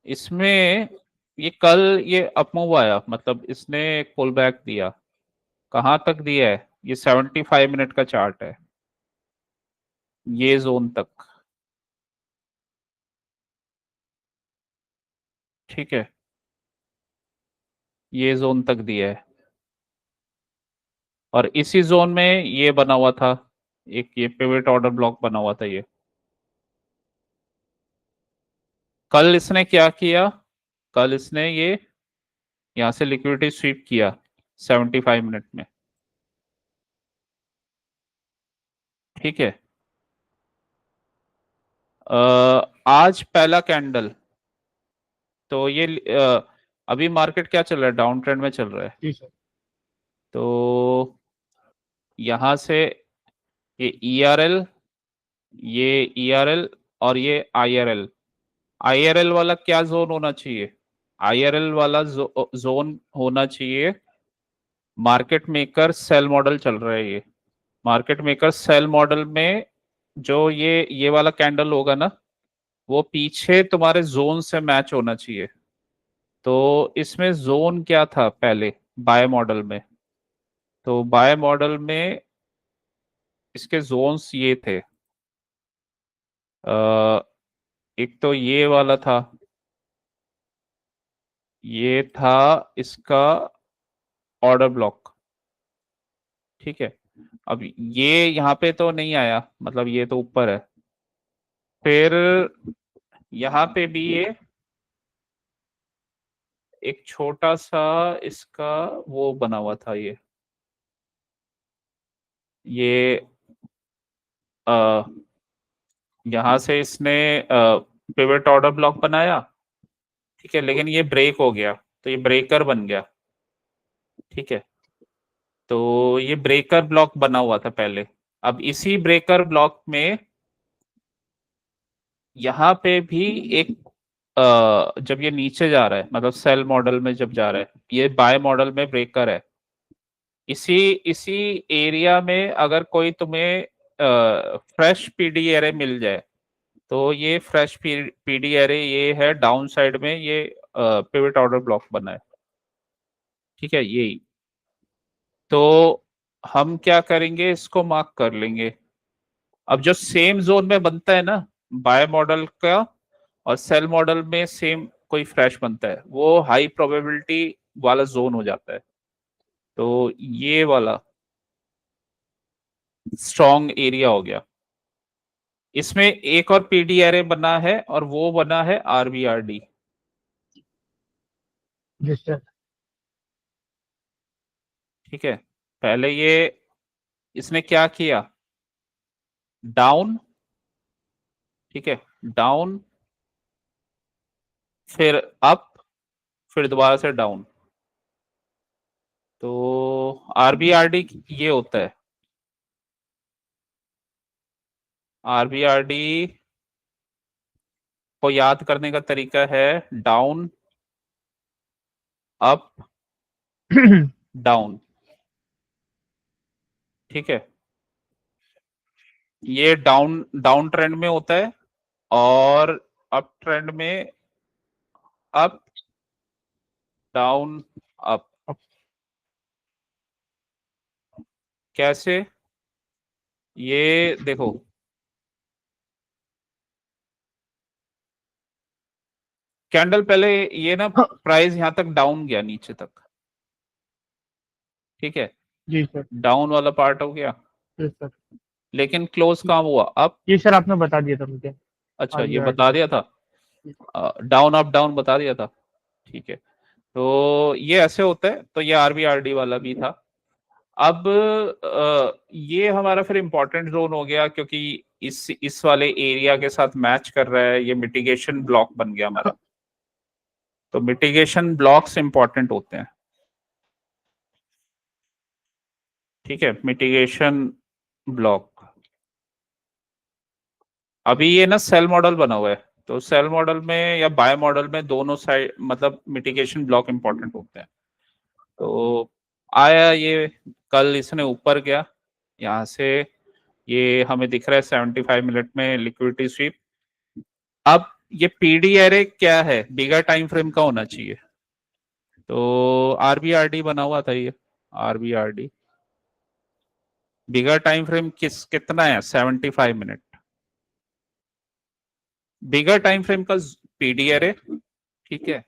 S1: इसमें ये कल ये अपमूव आया, मतलब इसने एक पुल बैक दिया। कहाँ तक दिया है, ये 75 मिनट का चार्ट है, ये जोन तक, ठीक है। ये जोन तक दिया है, और इसी जोन में ये बना हुआ था, एक ये पिवट ऑर्डर ब्लॉक बना हुआ था ये। कल इसने क्या किया, कल इसने ये यहाँ से लिक्विडिटी स्वीप किया 75 मिनट में, ठीक है। आज पहला कैंडल, तो ये अभी मार्केट क्या चल रहा है, डाउन ट्रेंड में चल रहा है।
S2: जी सर।
S1: तो यहाँ से ये ERL, ये ERL और ये IRL। IRL वाला क्या जोन होना चाहिए, IRL वाला जोन होना चाहिए मार्केट मेकर सेल मॉडल चल रहा है ये। मार्केट मेकर सेल मॉडल में जो ये वाला कैंडल होगा ना, वो पीछे तुम्हारे जोन से मैच होना चाहिए। तो इसमें जोन क्या था पहले बाय मॉडल में, तो बाय मॉडल में इसके जोन्स ये थे। अ, एक तो ये वाला था, ये था इसका ऑर्डर ब्लॉक, ठीक है। अब ये यहाँ पे तो नहीं आया, मतलब ये तो ऊपर है। फिर यहाँ पे भी ये एक छोटा सा इसका वो बना हुआ था ये आ, यहाँ से इसने पिवट ऑर्डर ब्लॉक बनाया, ठीक है, लेकिन ये ब्रेक हो गया, तो ये ब्रेकर बन गया, ठीक है। तो ये ब्रेकर ब्लॉक बना हुआ था पहले। अब इसी ब्रेकर ब्लॉक में यहाँ पे भी एक जब ये नीचे जा रहा है, मतलब सेल मॉडल में जब जा रहा है, ये बाय मॉडल में ब्रेकर है। इसी इसी एरिया में अगर कोई तुम्हें फ्रेश PD एरे मिल जाए, तो ये फ्रेश PD एरे ये है डाउन साइड में, ये पिवट ऑर्डर ब्लॉक बना है, ठीक है, यही। तो हम क्या करेंगे, इसको मार्क कर लेंगे। अब जो सेम जोन में बनता है ना, बाय मॉडल का और सेल मॉडल में सेम कोई फ्रेश बनता है, वो हाई प्रोबेबिलिटी वाला जोन हो जाता है। तो ये वाला स्ट्रॉन्ग एरिया हो गया। इसमें एक और PD एरे बना है, और वो बना है RBRD,
S2: जी सर।
S1: ठीक है। पहले ये इसने क्या किया, डाउन, ठीक है, डाउन, फिर अप, फिर दोबारा से डाउन। तो RBRD ये होता है, RBRD को याद करने का तरीका है डाउन, अप, डाउन, ठीक है। ये डाउन डाउन ट्रेंड में होता है, और अप ट्रेंड में अप, डाउन, अप। कैसे, ये देखो, कैंडल पहले ये ना प्राइस यहां तक डाउन गया नीचे तक, ठीक है,
S2: जी सर।
S1: डाउन वाला पार्ट हो गया।
S2: जी सर।
S1: लेकिन क्लोज कहाँ हुआ अब?
S2: ये सर आपने बता दिया था मुझे।
S1: अच्छा, ये
S2: RBRD
S1: बता दिया था, डाउन अप डाउन बता दिया था। ठीक है, तो ये ऐसे होता है, तो ये आरबीआरडी वाला भी था। अब ये हमारा फिर इंपॉर्टेंट जोन हो गया, क्योंकि इस वाले एरिया के साथ मैच कर रहा है, ये मिटिगेशन ब्लॉक बन गया हमारा। तो मिटिगेशन ब्लॉक्स इंपॉर्टेंट होते हैं। ठीक है, मिटिगेशन ब्लॉक। अभी ये ना सेल मॉडल बना हुआ है, तो सेल मॉडल में या बाय मॉडल में दोनों साइड मतलब मिटिगेशन ब्लॉक इंपॉर्टेंट होते हैं। तो आया ये, कल इसने ऊपर गया यहाँ से, ये हमें दिख रहा है 75 मिनट में लिक्विडिटी स्वीप। अब ये पीडी एरे क्या है, बिगर टाइम फ्रेम का होना चाहिए। तो आरबीआरडी बना हुआ था ये, आरबीआरडी बिगर टाइम फ्रेम कितना है, 75 मिनट। बिगर टाइम फ्रेम का पीडी एरे, ठीक है,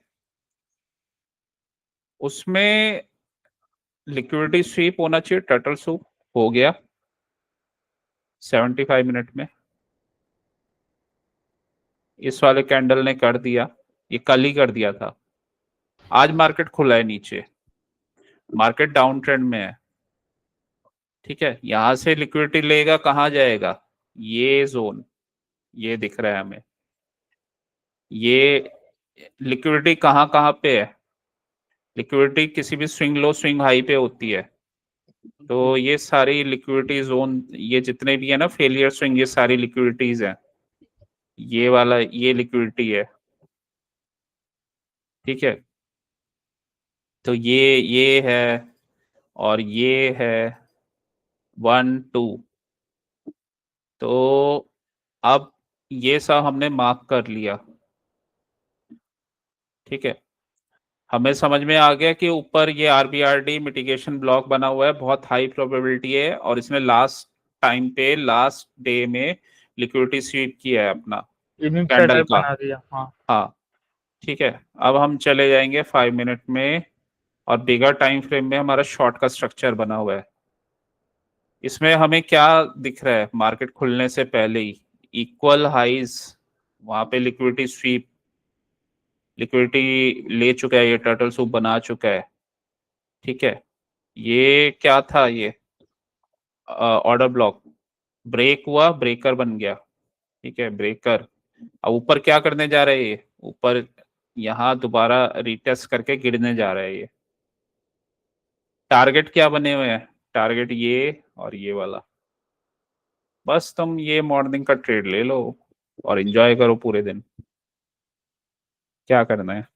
S1: उसमें लिक्विडिटी स्वीप होना चाहिए, टर्टल सूप हो गया 75 मिनट में। इस वाले कैंडल ने कर दिया, ये कल ही कर दिया था। आज मार्केट खुला है नीचे, मार्केट डाउन ट्रेंड में है। ठीक है, यहां से लिक्विडिटी लेगा, कहाँ जाएगा, ये जोन, ये दिख रहा है हमें। ये लिक्विडिटी कहाँ कहाँ पे है, लिक्विडिटी किसी भी स्विंग लो स्विंग हाई पे होती है। तो ये सारी लिक्विडिटी जोन, ये जितने भी है ना फेलियर स्विंग, ये सारी लिक्विडिटीज है। ये वाला ये लिक्विडिटी है। ठीक है, तो ये है और ये है 1 2। तो अब ये सब हमने मार्क कर लिया। ठीक है, हमें समझ में आ गया कि ऊपर ये आरबीआरडी मिटिगेशन ब्लॉक बना हुआ है, बहुत हाई प्रोबेबिलिटी है, और इसने लास्ट टाइम पे लास्ट डे में लिक्विडिटी स्वीप किया है अपना
S2: इवनिंग
S1: कैंडल
S2: टाइप
S1: का।
S2: बना दिया, हाँ।
S1: हाँ, ठीक है, अब हम चले जाएंगे 5 मिनट में, और बिगर टाइम फ्रेम में हमारा शॉर्ट का स्ट्रक्चर बना हुआ है। इसमें हमें क्या दिख रहा है, मार्केट खुलने से पहले ही इक्वल हाइज, वहां पे लिक्विडिटी स्वीप, लिक्विडिटी ले चुका है, ये टर्टल सूप बना चुका है। ठीक है, ये क्या था, ये ऑर्डर ब्लॉक ब्रेक हुआ, ब्रेकर बन गया। ठीक है, ब्रेकर। अब ऊपर क्या करने जा रहे हैं, ये ऊपर यहाँ दोबारा रिटेस्ट करके गिरने जा रहा है ये। टारगेट क्या बने हुए हैं, टारगेट ये और ये वाला। बस तुम ये मॉर्निंग का ट्रेड ले लो और एंजॉय करो पूरे दिन, क्या करना है।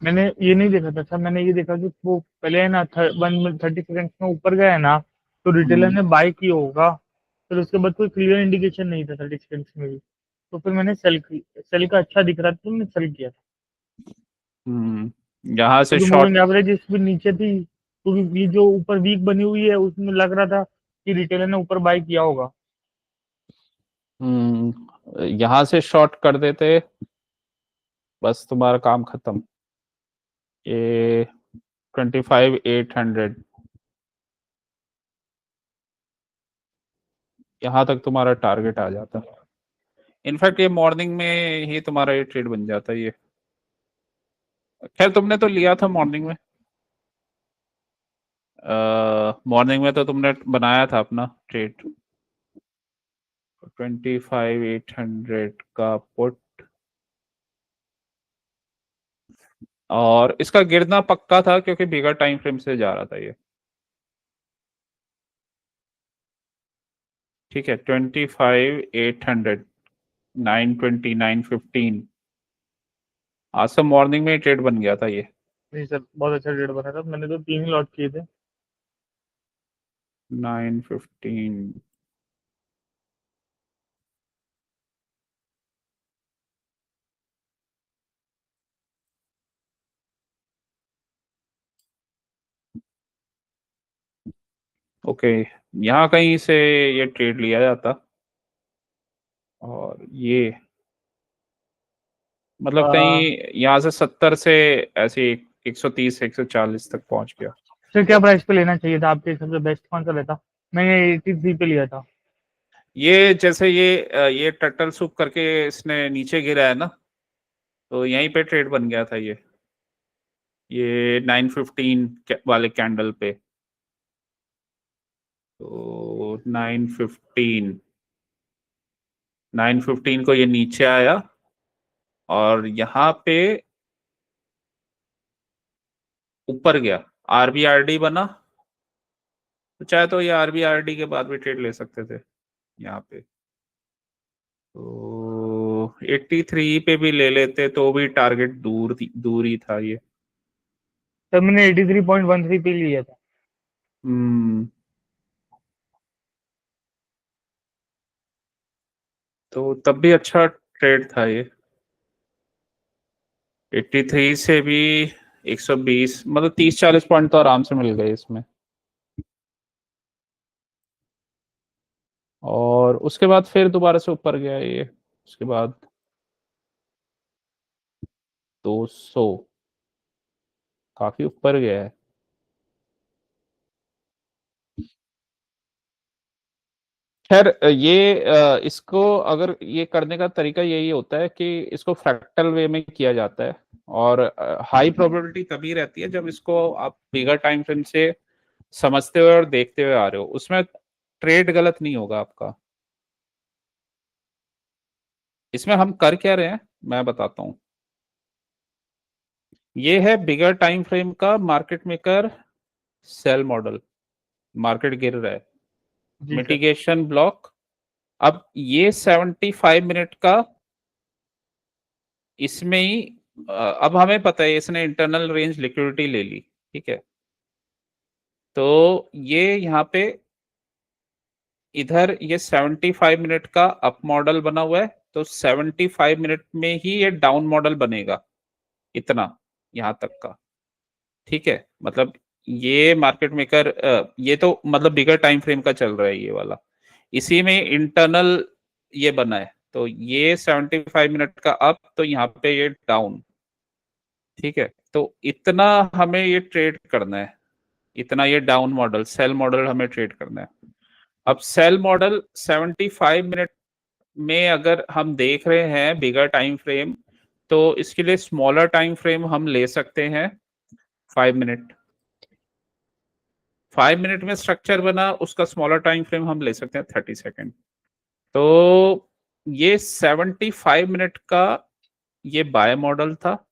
S2: मैंने ये नहीं देखा था सर, मैंने ये देखा कि वो पहले है ना 130 सेकंड में ऊपर गया है ना, तो रिटेलर
S1: हम्म
S2: ने बाय किया होगा। फिर उसके बाद कोई क्लियर इंडिकेशन नहीं था 30 सेकंड में भी, तो फिर मैंने सेल का अच्छा दिख रहा था तो मैंने सेल किया था।
S1: यहाँ से
S2: क्योंकि
S1: शॉर्ट।
S2: मूविंग एवरेज इस भी नीचे थी, क्योंकि ये जो ऊपर वीक बनी हुई है उसमें लग रहा था कि रिटेलर ने ऊपर बाय किया होगा।
S1: यहाँ से शॉर्ट कर देते, बस तुम्हारा काम खत्म। ये 25,800 यहाँ तक तुम्हारा टारगेट आ जाता। इनफैक्ट ये मॉर्निंग में ही तुम्हारा ये ट्रेड बन जाता है ये। खैर तुमने तो लिया था मॉर्निंग में, मॉर्निंग में तो तुमने बनाया था अपना ट्रेड 25,800 का पुट। और इसका गिरना पक्का था क्योंकि बिगर टाइम फ्रेम से जा रहा था ये। ठीक है, 25,800, 920, 915, आज से मॉर्निंग में ही ट्रेड बन गया था ये।
S2: नहीं सर, बहुत अच्छा ट्रेड बना था, मैंने तो 3 ही लॉट किए थे।
S1: 915। ओके, यहाँ कहीं से ये ट्रेड लिया जाता, और ये मतलब कहीं यहाँ से 70 से ऐसे 130 140 तक पहुंच गया।
S2: सर क्या प्राइस पे लेना चाहिए था आपके हिसाब से, बेस्ट कौन सा रहता? मैंने 83 पे लिया था।
S1: ये जैसे ये टर्टल सूप करके इसने नीचे गिरा है ना, तो यहीं पे ट्रेड बन गया था ये 915 वाले कैंडल पे। तो 915 को ये नीचे आया और यहाँ पे ऊपर गया, आरबीआरडी बना, तो चाहे तो ये आरबीआरडी के बाद भी ट्रेड ले सकते थे यहाँ पे। तो 83 पे भी ले लेते तो भी टारगेट दूर ही था ये।
S2: तब मैंने 83.13 पे लिया था।
S1: हम्म। तो तब भी अच्छा ट्रेड था ये। 83 से भी 120, मतलब 30-40 पॉइंट तो आराम से मिल गए इसमें। और उसके बाद फिर दोबारा से ऊपर गया ये, उसके बाद 200, काफी ऊपर गया है। खैर इसको अगर ये करने का तरीका यही होता है कि इसको फ्रैक्टल वे में किया जाता है, और हाई प्रोबेबिलिटी तभी रहती है जब इसको आप बिगर टाइम फ्रेम से समझते हुए और देखते हुए आ रहे हो, उसमें ट्रेड गलत नहीं होगा आपका। इसमें हम कर क्या रहे हैं मैं बताता हूँ। ये है बिगर टाइम फ्रेम का market maker sell model. Market गिर रहा है,
S2: जी सर।
S1: Mitigation block. अब ये 75 मिनट का, इसमें ही अब हमें पता है इसने इंटरनल रेंज लिक्विडिटी ले ली, ठीक है। तो ये यहाँ पे इधर ये 75 मिनट का अप मॉडल बना हुआ है, तो 75 मिनट में ही ये डाउन मॉडल बनेगा, इतना यहाँ तक का, ठीक है। मतलब ये मार्केट मेकर ये तो मतलब बिगर टाइम फ्रेम का चल रहा है ये वाला, इसी में इंटरनल ये बना है। तो ये 75 मिनट का अप, तो यहाँ पे ये डाउन, ठीक है। तो इतना हमें ये ट्रेड करना है, इतना ये डाउन मॉडल सेल मॉडल हमें ट्रेड करना है। अब सेल मॉडल 75 मिनट में अगर हम देख रहे हैं बिगर टाइम फ्रेम, तो इसके लिए स्मॉलर टाइम फ्रेम हम ले सकते हैं 5 मिनट। 5 मिनट में स्ट्रक्चर बना, उसका स्मॉलर टाइम फ्रेम हम ले सकते हैं 30 सेकेंड। तो ये 75 मिनट का ये बाय मॉडल था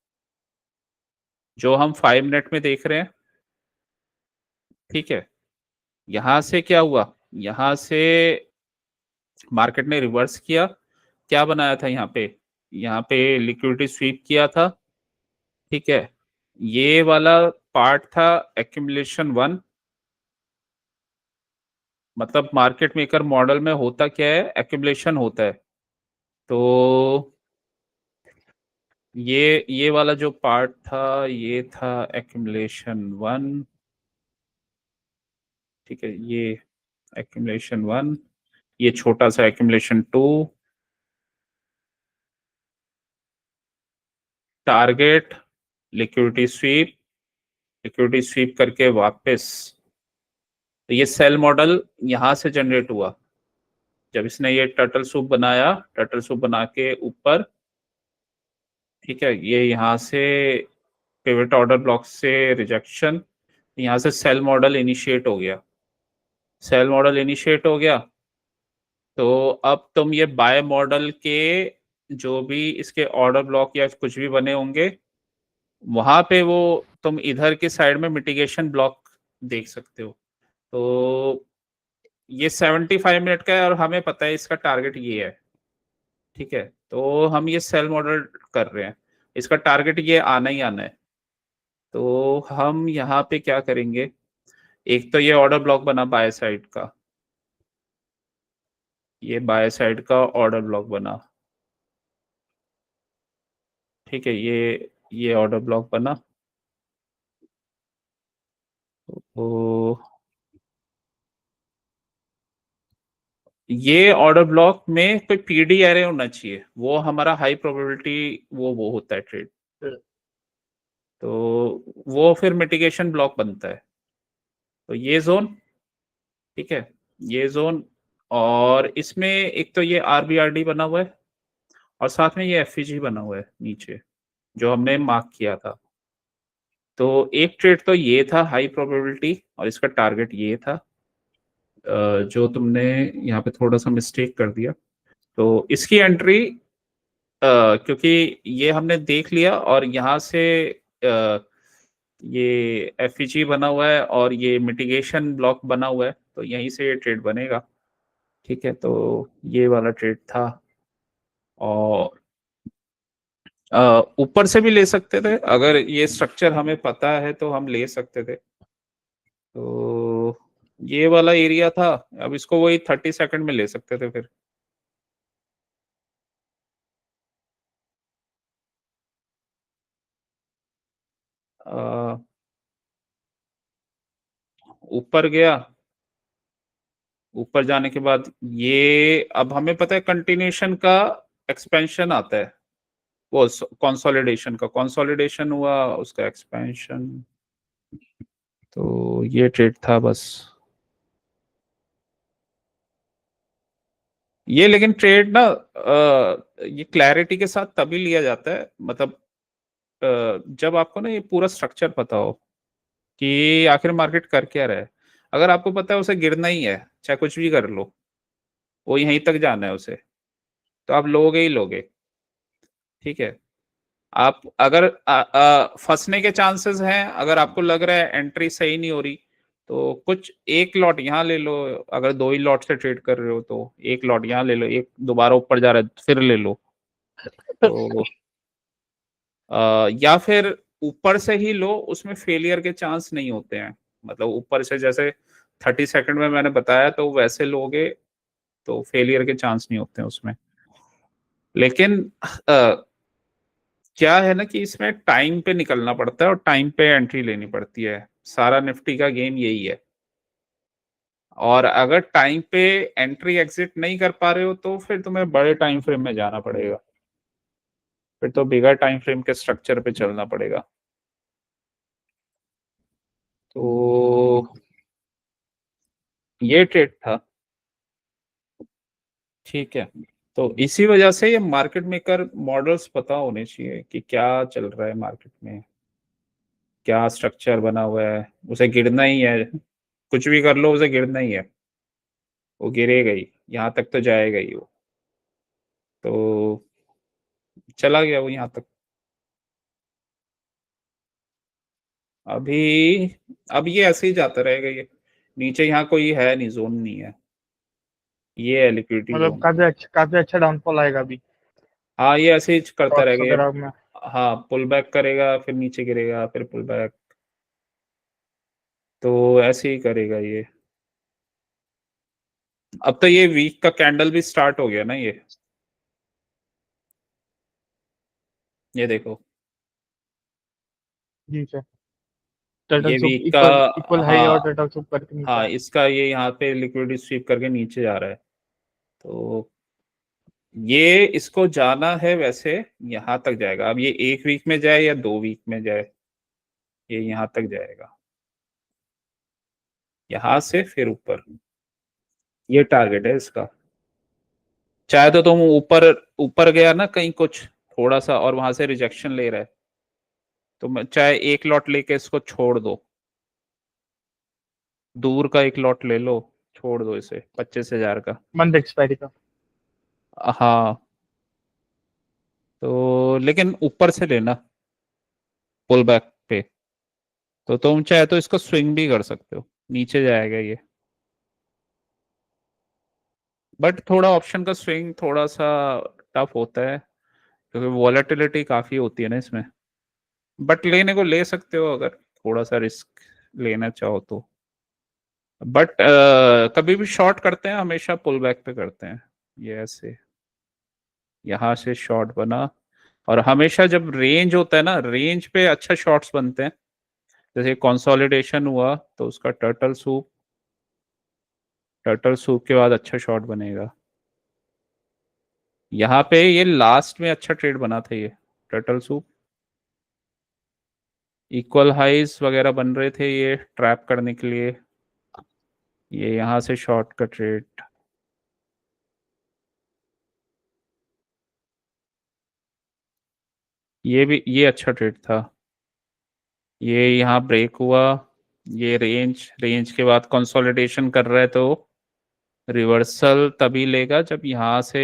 S1: जो हम 5 मिनट में देख रहे हैं, ठीक है। यहां से क्या हुआ, यहां से मार्केट ने रिवर्स किया, क्या बनाया था यहाँ पे लिक्विडिटी स्वीप किया था, ठीक है। ये वाला पार्ट था एक्यूमुलेशन 1। मतलब मार्केट मेकर मॉडल में होता क्या है, एक्यूमुलेशन होता है। तो ये वाला जो पार्ट था ये था एक्यूमुलेशन 1, ठीक है। ये एक्यूमुलेशन 1, ये छोटा सा एक्यूमुलेशन 2, टारगेट, लिक्विडिटी स्वीप करके वापस। तो ये सेल मॉडल यहां से जनरेट हुआ जब इसने ये टर्टल सूप बनाया, टर्टल सूप बना के ऊपर, ठीक है। ये यहाँ से पिवट ऑर्डर ब्लॉक से रिजेक्शन, यहाँ से सेल मॉडल इनिशिएट हो गया, सेल मॉडल इनिशिएट हो गया। तो अब तुम ये बाय मॉडल के जो भी इसके ऑर्डर ब्लॉक या कुछ भी बने होंगे, वहां पे वो तुम इधर की साइड में मिटिगेशन ब्लॉक देख सकते हो। तो ये 75 मिनट का है और हमें पता है इसका टारगेट ये है, ठीक है। तो हम ये सेल मॉडल कर रहे हैं, इसका टारगेट ये आना ही आना है। तो हम यहाँ पे क्या करेंगे, एक तो ये ऑर्डर ब्लॉक बना बाय साइड का, ये बाय साइड का ऑर्डर ब्लॉक बना, ठीक है। ये ऑर्डर ब्लॉक बना। तो ये ऑर्डर ब्लॉक में कोई पीडी एरे होना चाहिए, वो हमारा हाई प्रोबेबिलिटी वो होता है ट्रेड। तो वो फिर मिटिगेशन ब्लॉक बनता है। तो ये जोन, ठीक है, ये जोन और इसमें एक तो ये RBRD बना हुआ है और साथ में ये FVG बना हुआ है नीचे, जो हमने मार्क किया था। तो एक ट्रेड तो ये था हाई प्रोबेबिलिटी, और इसका टारगेट ये था, जो तुमने यहाँ पे थोड़ा सा मिस्टेक कर दिया। तो इसकी एंट्री, क्योंकि ये हमने देख लिया और यहाँ से ये FVG बना हुआ है और ये मिटिगेशन ब्लॉक बना हुआ है, तो यहीं से ये ट्रेड बनेगा। ठीक है, तो ये वाला ट्रेड था। और ऊपर से भी ले सकते थे, अगर ये स्ट्रक्चर हमें पता है तो हम ले सकते थे। तो ये वाला एरिया था, अब इसको वही 30 सेकंड में ले सकते थे फिर। अ, ऊपर गया, ऊपर जाने के बाद ये अब हमें पता है कंटिन्यूशन का एक्सपेंशन आता है, वो कंसोलिडेशन हुआ, उसका एक्सपेंशन। तो ये ट्रेड था बस। ये लेकिन ट्रेड ना ये क्लैरिटी के साथ तभी लिया जाता है, मतलब जब आपको ना ये पूरा स्ट्रक्चर पता हो कि आखिर मार्केट कर क्या रहा है। अगर आपको पता है उसे गिरना ही है, चाहे कुछ भी कर लो, वो यहीं तक जाना है उसे, तो आप लोगे ही लोगे। ठीक है, आप अगर फंसने के चांसेस हैं, अगर आपको लग रहा है एंट्री सही नहीं हो रही, तो कुछ एक लॉट यहाँ ले लो। अगर 2 ही लॉट से ट्रेड कर रहे हो तो एक लॉट यहाँ ले लो, एक दोबारा ऊपर जा रहा है फिर ले लो। तो या फिर ऊपर से ही लो, उसमें फेलियर के चांस नहीं होते हैं। मतलब ऊपर से जैसे 30 सेकंड में मैंने बताया, तो वैसे लोगे तो फेलियर के चांस नहीं होते हैं उसमें। लेकिन क्या है ना कि इसमें टाइम पे निकलना पड़ता है और टाइम पे एंट्री लेनी पड़ती है। सारा निफ्टी का गेम यही है। और अगर टाइम पे एंट्री एग्जिट नहीं कर पा रहे हो तो फिर तुम्हें बड़े टाइम फ्रेम में जाना पड़ेगा, फिर तो बिगर टाइम फ्रेम के स्ट्रक्चर पे चलना पड़ेगा। तो ये ट्रेड था। ठीक है, तो इसी वजह से ये मार्केट मेकर मॉडल्स पता होने चाहिए कि क्या चल रहा है मार्केट में, क्या स्ट्रक्चर बना हुआ है। उसे गिरना ही है, कुछ भी कर लो उसे गिरना ही है, वो गिरेगा ही, यहाँ तक तो जाएगा ही वो। तो चला गया वो यहाँ तक। अभी अब ये ऐसे ही जाता रहेगा ये, नीचे यहाँ कोई है नहीं, जोन नहीं है, ये है लिक्विडिटी
S2: मतलब
S1: जोन।
S2: काफी अच्छा डाउनफॉल आएगा अभी
S1: हाँ, ये ऐसे ही करता
S2: स्टॉक्स
S1: रहेगा ये।
S2: वगैरह में।
S1: हाँ, पुल बैक करेगा, फिर नीचे गिरेगा, फिर पुल बैक, तो ऐसे ही करेगा ये। अब तो ये वीक का कैंडल भी स्टार्ट हो गया ना ये देखो,
S2: जी सर। टर्टल
S1: ये
S2: सूप
S1: वीक का।
S2: इक्वल इक्वल हाई और
S1: हाँ,
S2: टर्टल सूप करके नीचे
S1: हाँ,
S2: आया।
S1: इसका ये यहाँ पे लिक्विडिटी स्वीप करके नीचे जा रहा है। तो ये इसको जाना है वैसे, यहाँ तक जाएगा। अब ये 1 वीक में जाए या 2 वीक में जाए, ये यहाँ तक जाएगा, यहाँ से फिर ऊपर, ये टारगेट है इसका। चाहे तो तुम ऊपर ऊपर गया ना कहीं कुछ थोड़ा सा और वहां से रिजेक्शन ले रहा है, तो चाहे एक लॉट लेके इसको छोड़ दो, दूर का एक लॉट ले लो, छोड़ दो इसे 25,000 का।
S2: मंथ एक्सपायरी का।
S1: हाँ, तो लेकिन ऊपर से लेना पुल बैक पे, तो तुम चाहे तो इसको स्विंग भी कर सकते हो, नीचे जाएगा ये। बट थोड़ा ऑप्शन का स्विंग थोड़ा सा टफ होता है, क्योंकि वॉलेटिलिटी काफी होती है ना इसमें। बट लेने को ले सकते हो अगर थोड़ा सा रिस्क लेना चाहो तो। बट कभी भी शॉर्ट करते हैं हमेशा पुल बैक पे करते हैं, ये ऐसे यहाँ से शॉर्ट बना। और हमेशा जब रेंज होता है ना, रेंज पे अच्छा शॉर्ट्स बनते हैं। जैसे कंसोलिडेशन हुआ तो उसका टर्टल सूप के बाद अच्छा शॉर्ट बनेगा। यहाँ पे ये लास्ट में अच्छा ट्रेड बना था ये टर्टल सूप, इक्वल हाइज वगैरह बन रहे थे ये ट्रैप करने के लिए। ये यहाँ से शॉर्ट का ट्रेड, ये अच्छा ट्रेड था। ये यहाँ ब्रेक हुआ, ये रेंज के बाद कंसोलिडेशन कर रहा है, तो रिवर्सल तभी लेगा जब यहाँ से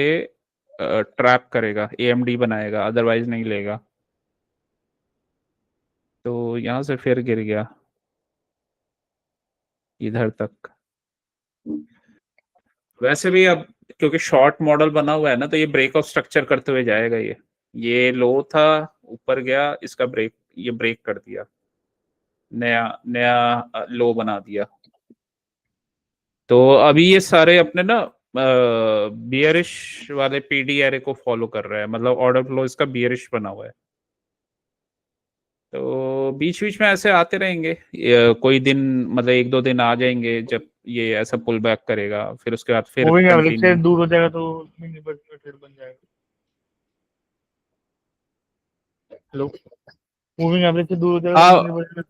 S1: ट्रैप करेगा, एएमडी बनाएगा, अदरवाइज नहीं लेगा। तो यहाँ से फिर गिर गया इधर तक। वैसे भी अब क्योंकि शॉर्ट मॉडल बना हुआ है ना, तो ये ब्रेकआउट स्ट्रक्चर करते हुए जाएगा। ये लो था, ऊपर गया, इसका ये ब्रेक कर दिया, नया नया लो बना दिया। तो अभी ये सारे अपने ना बियरिश वाले पीडी एरे को फॉलो कर रहा है, मतलब ऑर्डर फ्लो इसका बियरिश बना हुआ है। तो बीच बीच में ऐसे आते रहेंगे, कोई दिन मतलब 1-2 दिन आ जाएंगे जब ये ऐसा पुल बैक करेगा, फिर उसके बाद फिर
S2: मूविंग एवरेज से
S1: कंटिन्यू।
S2: दूर हो जाएगा तो मिनी ट्रेड बन जाएगा। हेलो, मूविंग एवरेज से दूर हो जाएगा तो
S1: हाँ
S2: मिनी।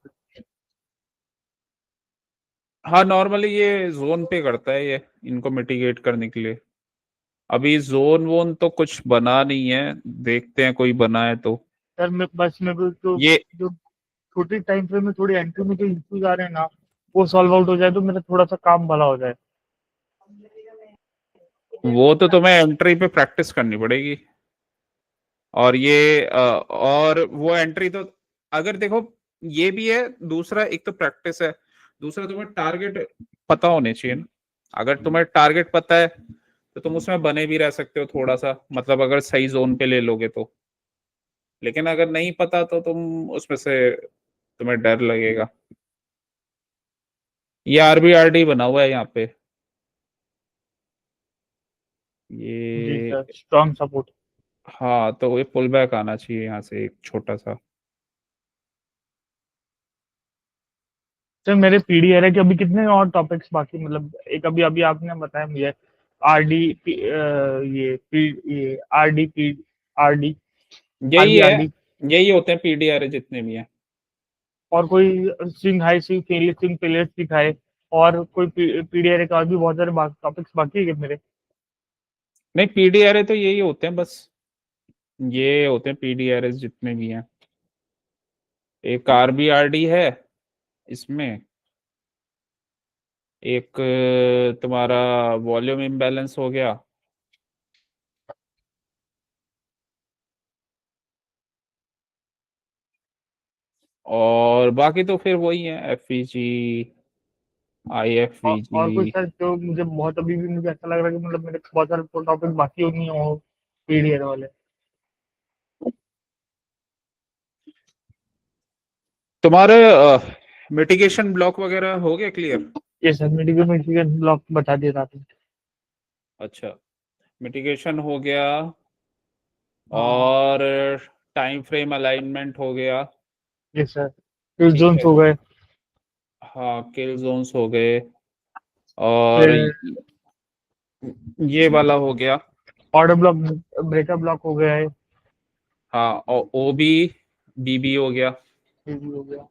S1: हाँ, नॉर्मली ये जोन पे करता है ये, इनको मिटिगेट करने के लिए। अभी जोन वोन तो कुछ बना नहीं है, देखते हैं कोई बना है तो।
S2: सर मैं बस मेरे को तो
S1: ये
S2: जो छोटी टाइम फ्रेम में थोड़ी एंट्री में जो इश्यूज आ रहे हैं ना, वो सॉल्व आउट हो जाए तो मेरा थोड़ा सा काम भला हो जाए।
S1: वो तो तुम्हें एंट्री पे प्रैक्टिस करनी पड़ेगी। और और वो एंट्री तो अगर देखो, ये भी है, दूसरा एक तो प्रैक्टिस है, दूसरा तुम्हें टारगेट पता होने चाहिए ना। अगर तुम्हें टारगेट पता है तो तुम उसमें बने भी रह सकते हो थोड़ा सा, मतलब अगर सही जोन पे ले लोगे तो। लेकिन अगर नहीं पता तो तुम उसमें से तुम्हें डर लगेगा। ये आरबीआरडी बना हुआ है यहाँ पे,
S2: जी
S1: ये।
S2: Sir, strong support.
S1: हाँ, तो ये पुल बैक आना चाहिए यहाँ से एक छोटा सा।
S2: सर मेरे पीडीआर है कि अभी कितने और टॉपिक्स बाकी, मतलब एक अभी अभी आपने बताया मुझे आरडी, ये आरडी पी, आरडी,
S1: यही है,
S2: आरबीआरडी,
S1: यही होते हैं पीडीआर जितने भी हैं।
S2: और कोई swing high, swing failure, swing failure दिखाए, और कोई पीडीआर का और भी बहुत सारे टॉपिक्स बाकी है क्या मेरे?
S1: नहीं, पीडीआर तो यही होते हैं बस, ये होते हैं पीडीआर जितने भी हैं। एक आरबीआरडी है इसमें, एक तुम्हारा वॉल्यूम इम्बैलेंस हो गया, और बाकी तो फिर वही है, एफईजी,
S2: और कोई
S1: आईएफवीजी।
S2: सर जो मुझे बहुत, अभी भी मुझे ऐसा लग रहा है कि मतलब मेरे बहुत सारे टॉपिक बाकी नहीं हो पीडीआर वाले।
S1: तुम्हारे मिटिगेशन ब्लॉक वगैरह हो गया क्लियर?
S2: ये सर मिटिगेशन ब्लॉक बता दिया था आपने।
S1: अच्छा, मिटिगेशन हो गया,
S2: हाँ।
S1: और टाइम फ्रेम अलाइनमेंट हो गया।
S2: ये सर फिर
S1: ठीक
S2: जोन्स
S1: है,
S2: हो गए।
S1: हाँ, किल जोन्स हो गए, और
S2: फिर
S1: ये वाला हो गया।
S2: ऑर्डर ब्लॉक, ब्रेकर ब्लॉक हो गया है।
S1: हाँ, और ओबी बीबी हो गया।
S2: ये भी हो गया।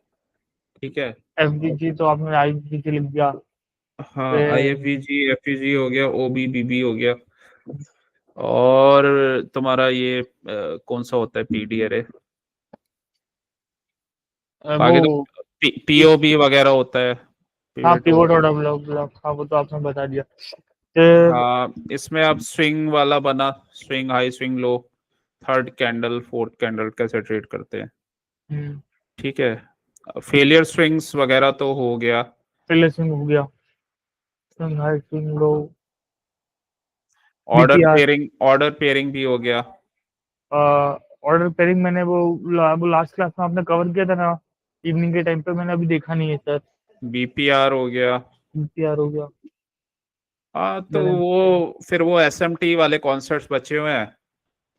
S1: ठीक है,
S2: एफबीजी तो आपने आईबीजी लिख दिया।
S1: हाँ,
S2: फिर
S1: आईएफवीजी एफईजी हो गया, ओबी बीबी हो गया। और तुम्हारा ये कौन सा होता है पीडीआर है?
S2: वो
S1: बाकी तो पीओबी वगैरह होता है,
S2: हाँ,
S1: pivot
S2: pivot
S1: over.
S2: Order block block, हाँ वो तो आपने बता दिया। फिर
S1: हाँ, इसमें अब स्विंग वाला बना, swing high, swing low, third candle, fourth candle कैसे ट्रेड करते हैं। ठीक है, फेलियर स्विंग्स वगैरह तो हो गया।
S2: पहले स्विंग हो गया, swing high, swing low, BPR.
S1: Order pairing भी हो गया।
S2: ऑर्डर पेयरिंग मैंने वो लास्ट क्लास में आपने कवर किया था ना, इवनिंग के टाइम पे, मैंने अभी देखा नहीं है सर।
S1: बीपीआर हो गया।
S2: बीपीआर हो गया।
S1: हाँ, तो
S2: बैलेंस पे
S1: वो फिर वो एसएमटी वाले कॉन्सर्ट्स बचे हुए हैं,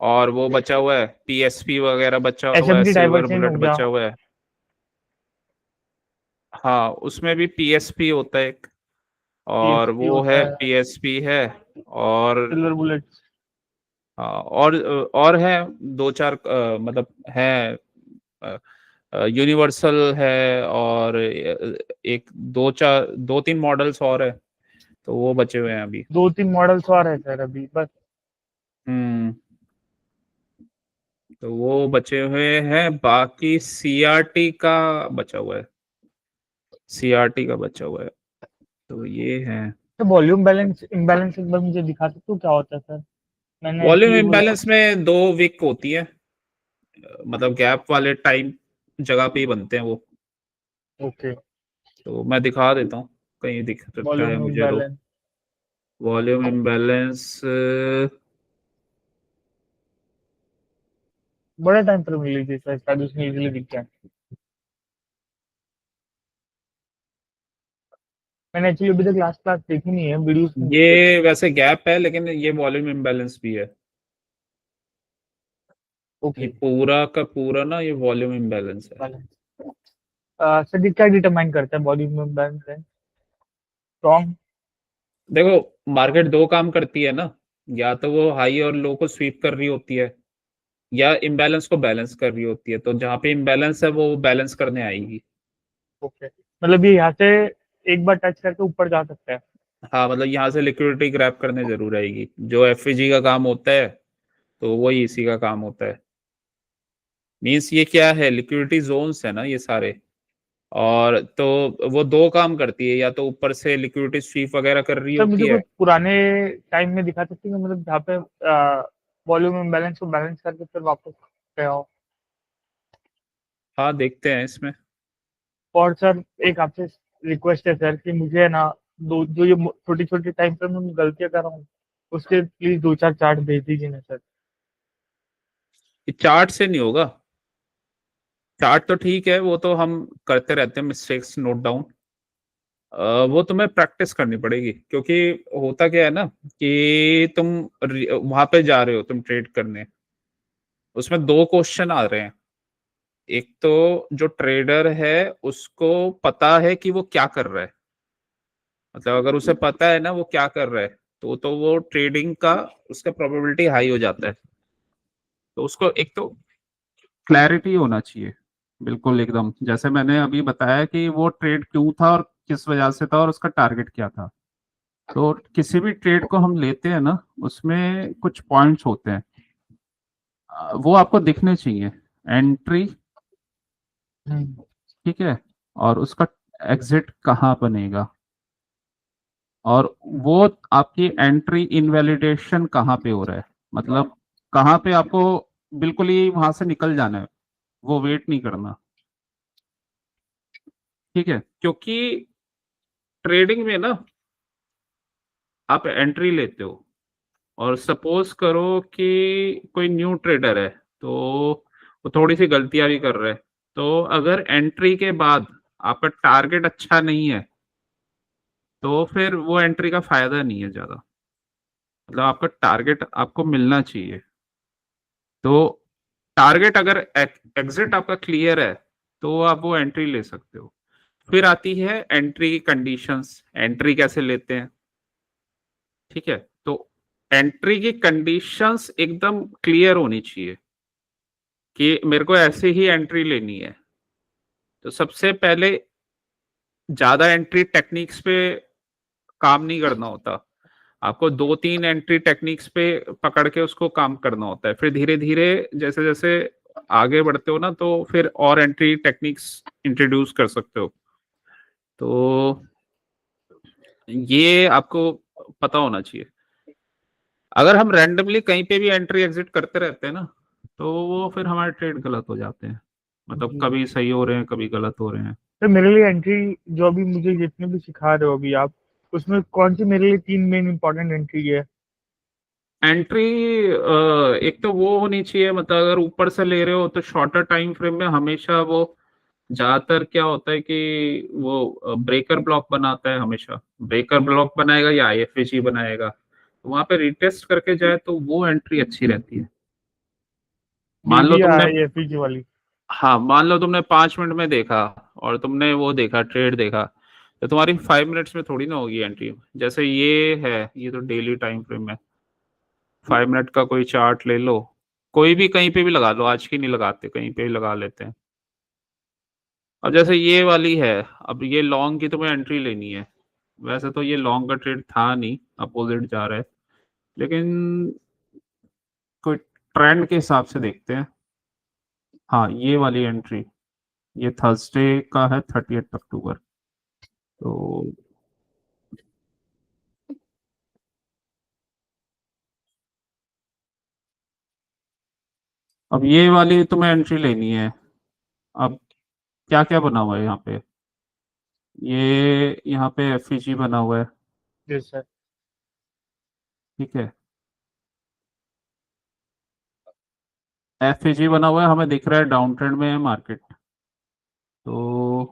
S1: और वो बचा हुआ है, पीएसपी वगैरह बचा हुआ है,
S2: एसएमटी
S1: सिल्वर
S2: डाइवर्जन हो
S1: बुलेट
S2: गया।
S1: बचा हुआ है। हाँ, उसमें भी पीएसपी होता है एक, और
S2: पीएसपी
S1: वो
S2: होता
S1: है,
S2: है।
S1: पीएसपी है, और
S2: सिल्वर बुलेट।
S1: हाँ, और है दो चार, मतलब है, यूनिवर्सल है, और एक दो चार, 2-3 मॉडल्स और है, तो वो बचे हुए हैं अभी।
S2: दो तीन मॉडल्स और है सर अभी बस।
S1: हम्म तो वो बचे हुए हैं, बाकी सीआरटी का बचा हुआ है, सीआरटी का बचा हुआ है। तो ये है।
S2: तो वॉल्यूम बैलेंस इम्बैलेंस एक बार मुझे दिखा सकते हो क्या होता है सर? मैंने
S1: वॉल्यूम
S2: एक्चुअली वो
S1: इम्बैलेंस में दो विक होती है, मतलब गैप वाले टाइम जगह पे ही बनते हैं वो।
S2: ओके,
S1: तो मैं दिखा देता हूँ, कहीं दिख सकता है
S2: वॉल्यूम
S1: मुझे तो।
S2: इम्बैलेंस
S1: वॉल्यूम इम्बैलेंस
S2: बड़े टाइम पर मिल लीजिए सर, शायद उसमें इजीली दिख जाए। मैंने एक्चुअली अभी तक लास्ट क्लास देखी नहीं है, वीडियोस में देखे थे।
S1: ये वैसे गैप है, लेकिन ये वॉल्यूम इम्बैलेंस भी है। ये
S2: ओके,
S1: पूरा का पूरा ना, ये वॉल्यूम इम्बैलेंस है।
S2: बैलेंस सर ये क्या डिटरमाइन करता है वॉल्यूम इम्बैलेंस है? स्ट्रॉन्ग।
S1: देखो, मार्केट दो काम करती है ना, या तो वो हाई और लो को स्वीप कर रही होती है, या इम्बैलेंस को बैलेंस कर रही होती है। तो जहाँ पे इम्बैलेंस है वो बैलेंस करने आएगी।
S2: ओके, मतलब ये यहाँ से एक बार टच करके ऊपर जा सकता है।
S1: हाँ, मतलब यहाँ से लिक्विडिटी ग्रैब करने जरूर आएगी, जो एफईजी का काम होता है, तो वही इसी का काम होता है। मीन्स ये क्या है, लिक्विडिटी जोन्स है ना ये सारे। और तो वो दो काम करती है, या तो ऊपर से लिक्विडिटी स्वीप वगैरह कर रही
S2: सर
S1: होती
S2: मुझे कोई
S1: है।
S2: पुराने टाइम में दिखा सकते हैं, मतलब जहाँ पे वॉल्यूम इम्बैलेंस को बैलेंस करके फिर वापस गया हो।
S1: हाँ, देखते हैं इसमें।
S2: और सर एक आपसे रिक्वेस्ट है सर कि मुझे ना दो जो ये छोटी छोटी टाइम पे मैं गलतियां कर रहा हूँ, उसके प्लीज दो चार चार्ट भेज दीजिए ना सर।
S1: ये चार्ट से नहीं होगा। चार्ट तो ठीक है, वो तो हम करते रहते हैं, मिस्टेक्स नोट डाउन। वो तुम्हें प्रैक्टिस करनी पड़ेगी, क्योंकि होता क्या है ना, कि तुम वहां पे जा रहे हो तुम ट्रेड करने, उसमें दो क्वेश्चन आ रहे हैं। एक तो जो ट्रेडर है उसको पता है कि वो क्या कर रहा है, मतलब अगर उसे पता है ना वो क्या कर रहा है, तो वो ट्रेडिंग का उसका प्रोबेबिलिटी हाई हो जाता है। तो उसको एक तो क्लैरिटी होना चाहिए, बिल्कुल एकदम जैसे मैंने अभी बताया कि वो ट्रेड क्यों था और किस वजह से था और उसका टारगेट क्या था। तो किसी भी ट्रेड को हम लेते हैं ना, उसमें कुछ पॉइंट्स होते हैं, वो आपको दिखने चाहिए। एंट्री, ठीक है, और उसका एग्जिट कहाँ बनेगा, और वो आपकी एंट्री इनवैलिडेशन कहाँ पे हो रहा है, मतलब कहाँ पे आपको बिल्कुल ही वहां से निकल जाना है, वो वेट नहीं करना। ठीक है, क्योंकि ट्रेडिंग में ना आप एंट्री लेते हो, और सपोज करो कि कोई न्यू ट्रेडर है, तो वो थोड़ी सी गलतियां भी कर रहा है। तो अगर एंट्री के बाद आपका टारगेट अच्छा नहीं है, तो फिर वो एंट्री का फायदा नहीं है ज्यादा। मतलब आपका टारगेट आपको मिलना चाहिए। तो टारगेट अगर एग्जिट आपका क्लियर है, तो आप वो एंट्री ले सकते हो। फिर आती है एंट्री की कंडीशंस, एंट्री कैसे लेते हैं। ठीक है, तो एंट्री की कंडीशंस एकदम क्लियर होनी चाहिए कि मेरे को ऐसे ही एंट्री लेनी है। तो सबसे पहले ज्यादा एंट्री टेक्निक्स पे काम नहीं करना होता, आपको दो तीन एंट्री टेक्निक्स पे पकड़ के उसको काम करना होता है। फिर धीरे धीरे जैसे जैसे आगे बढ़ते हो ना, तो फिर और एंट्री टेक्निक्स इंट्रोड्यूस कर सकते हो। तो ये आपको पता होना चाहिए। अगर हम रैंडमली कहीं पे भी एंट्री एग्जिट करते रहते हैं ना, तो वो फिर हमारे ट्रेड गलत हो जाते हैं, मतलब
S2: जी
S1: कभी सही हो रहे हैं कभी गलत हो रहे हैं।
S2: सर, मेरे लिए एंट्री जो अभी मुझे जितने भी सिखा रहे हो अभी आप, उसमें कौन सी मेरे लिए तीन मेन इंपॉर्टेंट एंट्री है?
S1: एंट्री एक तो वो होनी चाहिए, मतलब अगर ऊपर से ले रहे हो तो शॉर्टर टाइम फ्रेम में हमेशा वो ज्यादातर क्या होता है कि वो ब्रेकर ब्लॉक बनाता है, हमेशा ब्रेकर ब्लॉक बनाएगा या आईएफएजी बनाएगा। तो वहां पे रिटेस्ट करके जाए तो वो एंट्री अच्छी रहती है। मान लो
S2: बीबी
S1: तुमने,
S2: आई एफ जी वाली।
S1: हाँ मान लो तुमने 5 मिनट में देखा, और तुमने वो देखा ट्रेड देखा, तो तुम्हारी 5 मिनट्स में थोड़ी ना होगी एंट्री। जैसे ये है, ये तो डेली टाइम फ्रेम है। 5 मिनट का कोई चार्ट ले लो, कोई भी कहीं पे भी लगा लो, आज की नहीं लगाते, कहीं पे भी लगा लेते हैं। अब जैसे ये वाली है, अब ये लॉन्ग की तुम्हें एंट्री लेनी है। वैसे तो ये लॉन्ग का ट्रेड था नहीं, अपोजिट जा रहा है, लेकिन कोई ट्रेंड के हिसाब से देखते हैं। हाँ ये वाली एंट्री, ये थर्सडे का है 30 अक्टूबर। तो अब ये वाली तुम्हें एंट्री लेनी है। अब क्या क्या बना हुआ है यहाँ पे, ये यहाँ पे एफईजी बना हुआ है।
S2: जी सर।
S1: ठीक है, एफईजी बना हुआ है, हमें दिख रहा है डाउन ट्रेंड में है मार्केट। तो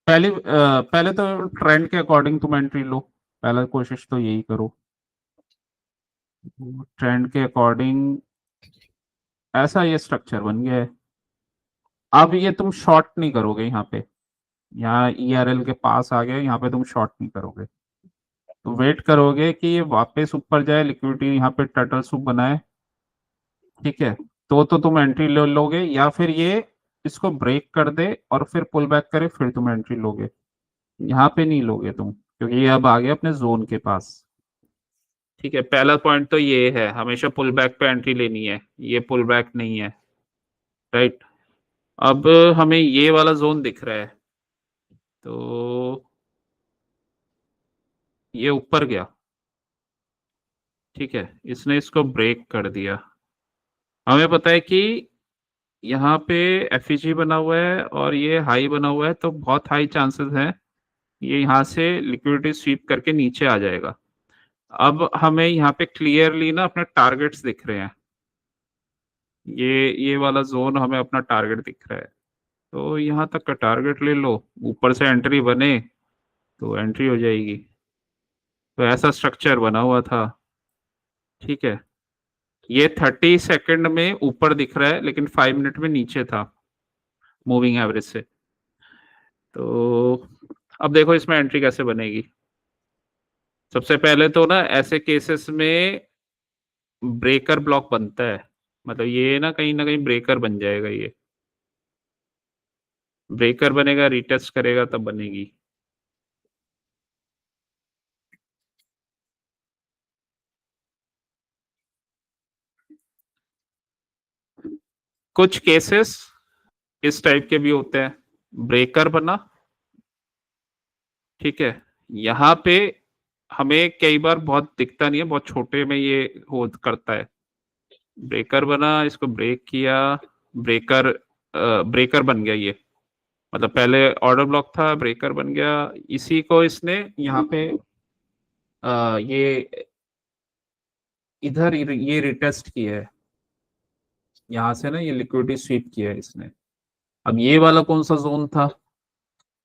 S1: पहले तो ट्रेंड के अकॉर्डिंग तुम एंट्री लो, पहला कोशिश तो यही करो। ट्रेंड के अकॉर्डिंग ऐसा ये स्ट्रक्चर बन गया है। अब ये तुम शॉर्ट नहीं करोगे यहाँ पे, यहाँ ईआरएल के पास आ गए, यहाँ पे तुम शॉर्ट नहीं करोगे। तो वेट करोगे कि ये वापस ऊपर जाए, लिक्विडिटी यहाँ पे टर्टल सूप बनाए। ठीक है, तो तुम एंट्री ले लोगे, या फिर ये इसको ब्रेक कर दे और फिर पुल बैक करे, फिर तुम एंट्री लोगे। यहाँ पे नहीं लोगे तुम, क्योंकि ये अब आ गया अपने जोन के पास। ठीक है, पहला पॉइंट तो ये है, हमेशा पुल बैक पे एंट्री लेनी है, ये पुल बैक नहीं है। राइट। अब हमें ये वाला जोन दिख रहा है, तो ये ऊपर गया। ठीक है, इसने इसको ब्रेक कर दिया। हमें पता है कि यहाँ पे एफईजी बना हुआ है और ये हाई बना हुआ है, तो बहुत हाई चांसेस है ये यहाँ से लिक्विडिटी स्वीप करके नीचे आ जाएगा। अब हमें यहाँ पे क्लियरली ना अपने टारगेट्स दिख रहे हैं, ये वाला जोन हमें अपना टारगेट दिख रहा है। तो यहाँ तक का टारगेट ले लो, ऊपर से एंट्री बने तो एंट्री हो जाएगी। तो ऐसा स्ट्रक्चर बना हुआ था। ठीक है, ये 30 सेकंड में ऊपर दिख रहा है, लेकिन 5 मिनट में नीचे था मूविंग एवरेज से। तो अब देखो इसमें एंट्री कैसे बनेगी। सबसे पहले तो ना ऐसे केसेस में ब्रेकर ब्लॉक बनता है, मतलब ये ना कहीं ब्रेकर बन जाएगा, ये ब्रेकर बनेगा, रिटेस्ट करेगा तब बनेगी। कुछ केसेस इस टाइप के भी होते हैं, ब्रेकर बना। ठीक है, यहाँ पे हमें कई बार बहुत दिखता नहीं है, बहुत छोटे में ये हो करता है। ब्रेकर बना, इसको ब्रेक किया, ब्रेकर ब्रेकर बन गया ये, मतलब पहले ऑर्डर ब्लॉक था, ब्रेकर बन गया। इसी को इसने यहाँ पे ये इधर ये रिटेस्ट किया है, यहाँ से ना ये लिक्विडिटी स्वीप किया है इसने। अब ये वाला कौन सा जोन था,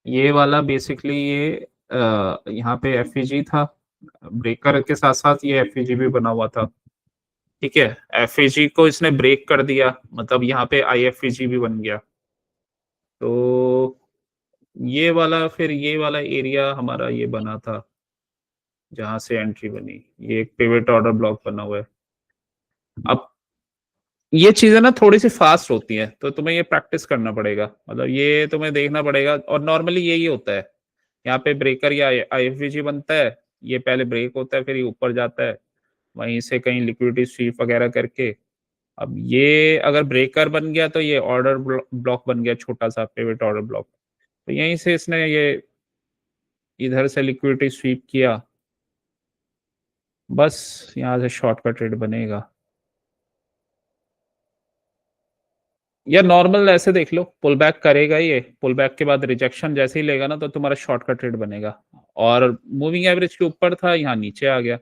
S1: ये वाला बेसिकली ये यहाँ पे एफईजी था, ब्रेकर के साथ साथ ये एफईजी भी बना हुआ था। ठीक है, एफईजी को इसने ब्रेक कर दिया, मतलब यहाँ पे आईएफईजी भी बन गया। तो ये वाला, फिर ये वाला एरिया हमारा ये बना था जहां से एंट्री बनी, ये एक पिवट ऑर्डर ब्लॉक बना हुआ है। अब ये चीजें ना थोड़ी सी फास्ट होती हैं, तो तुम्हें ये प्रैक्टिस करना पड़ेगा, मतलब ये तुम्हें देखना पड़ेगा। और नॉर्मली यही होता है, यहाँ पे ब्रेकर या आईएफवीजी बनता है, ये पहले ब्रेक होता है, फिर ये ऊपर जाता है, वहीं से कहीं लिक्विडिटी स्वीप वगैरह करके। अब ये अगर ब्रेकर बन गया तो ये ऑर्डर ब्लॉक बन गया, छोटा सा पिवट ऑर्डर ब्लॉक। तो यहीं से इसने ये इधर से लिक्विडिटी स्वीप किया, बस यहाँ से शॉर्ट का ट्रेड बनेगा। या नॉर्मल ऐसे देख लो, पुल बैक करेगा, ये पुल बैक के बाद रिजेक्शन जैसे ही लेगा ना, तो तुम्हारा शॉर्ट का ट्रेड बनेगा। और मूविंग एवरेज के ऊपर था, यहाँ नीचे आ गया,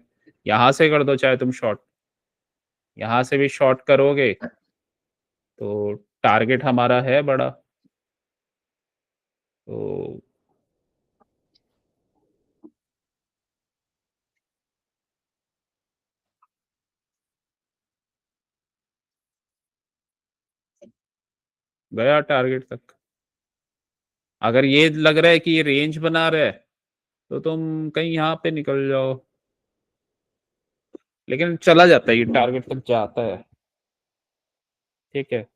S1: यहाँ से कर दो चाहे तुम शॉर्ट, यहाँ से भी शॉर्ट करोगे तो टारगेट हमारा है बड़ा। तो गया टारगेट तक। अगर ये लग रहा है कि ये रेंज बना रहा है, तो तुम कहीं यहाँ पे निकल जाओ, लेकिन चला जाता है, ये टारगेट तक जाता है। ठीक है,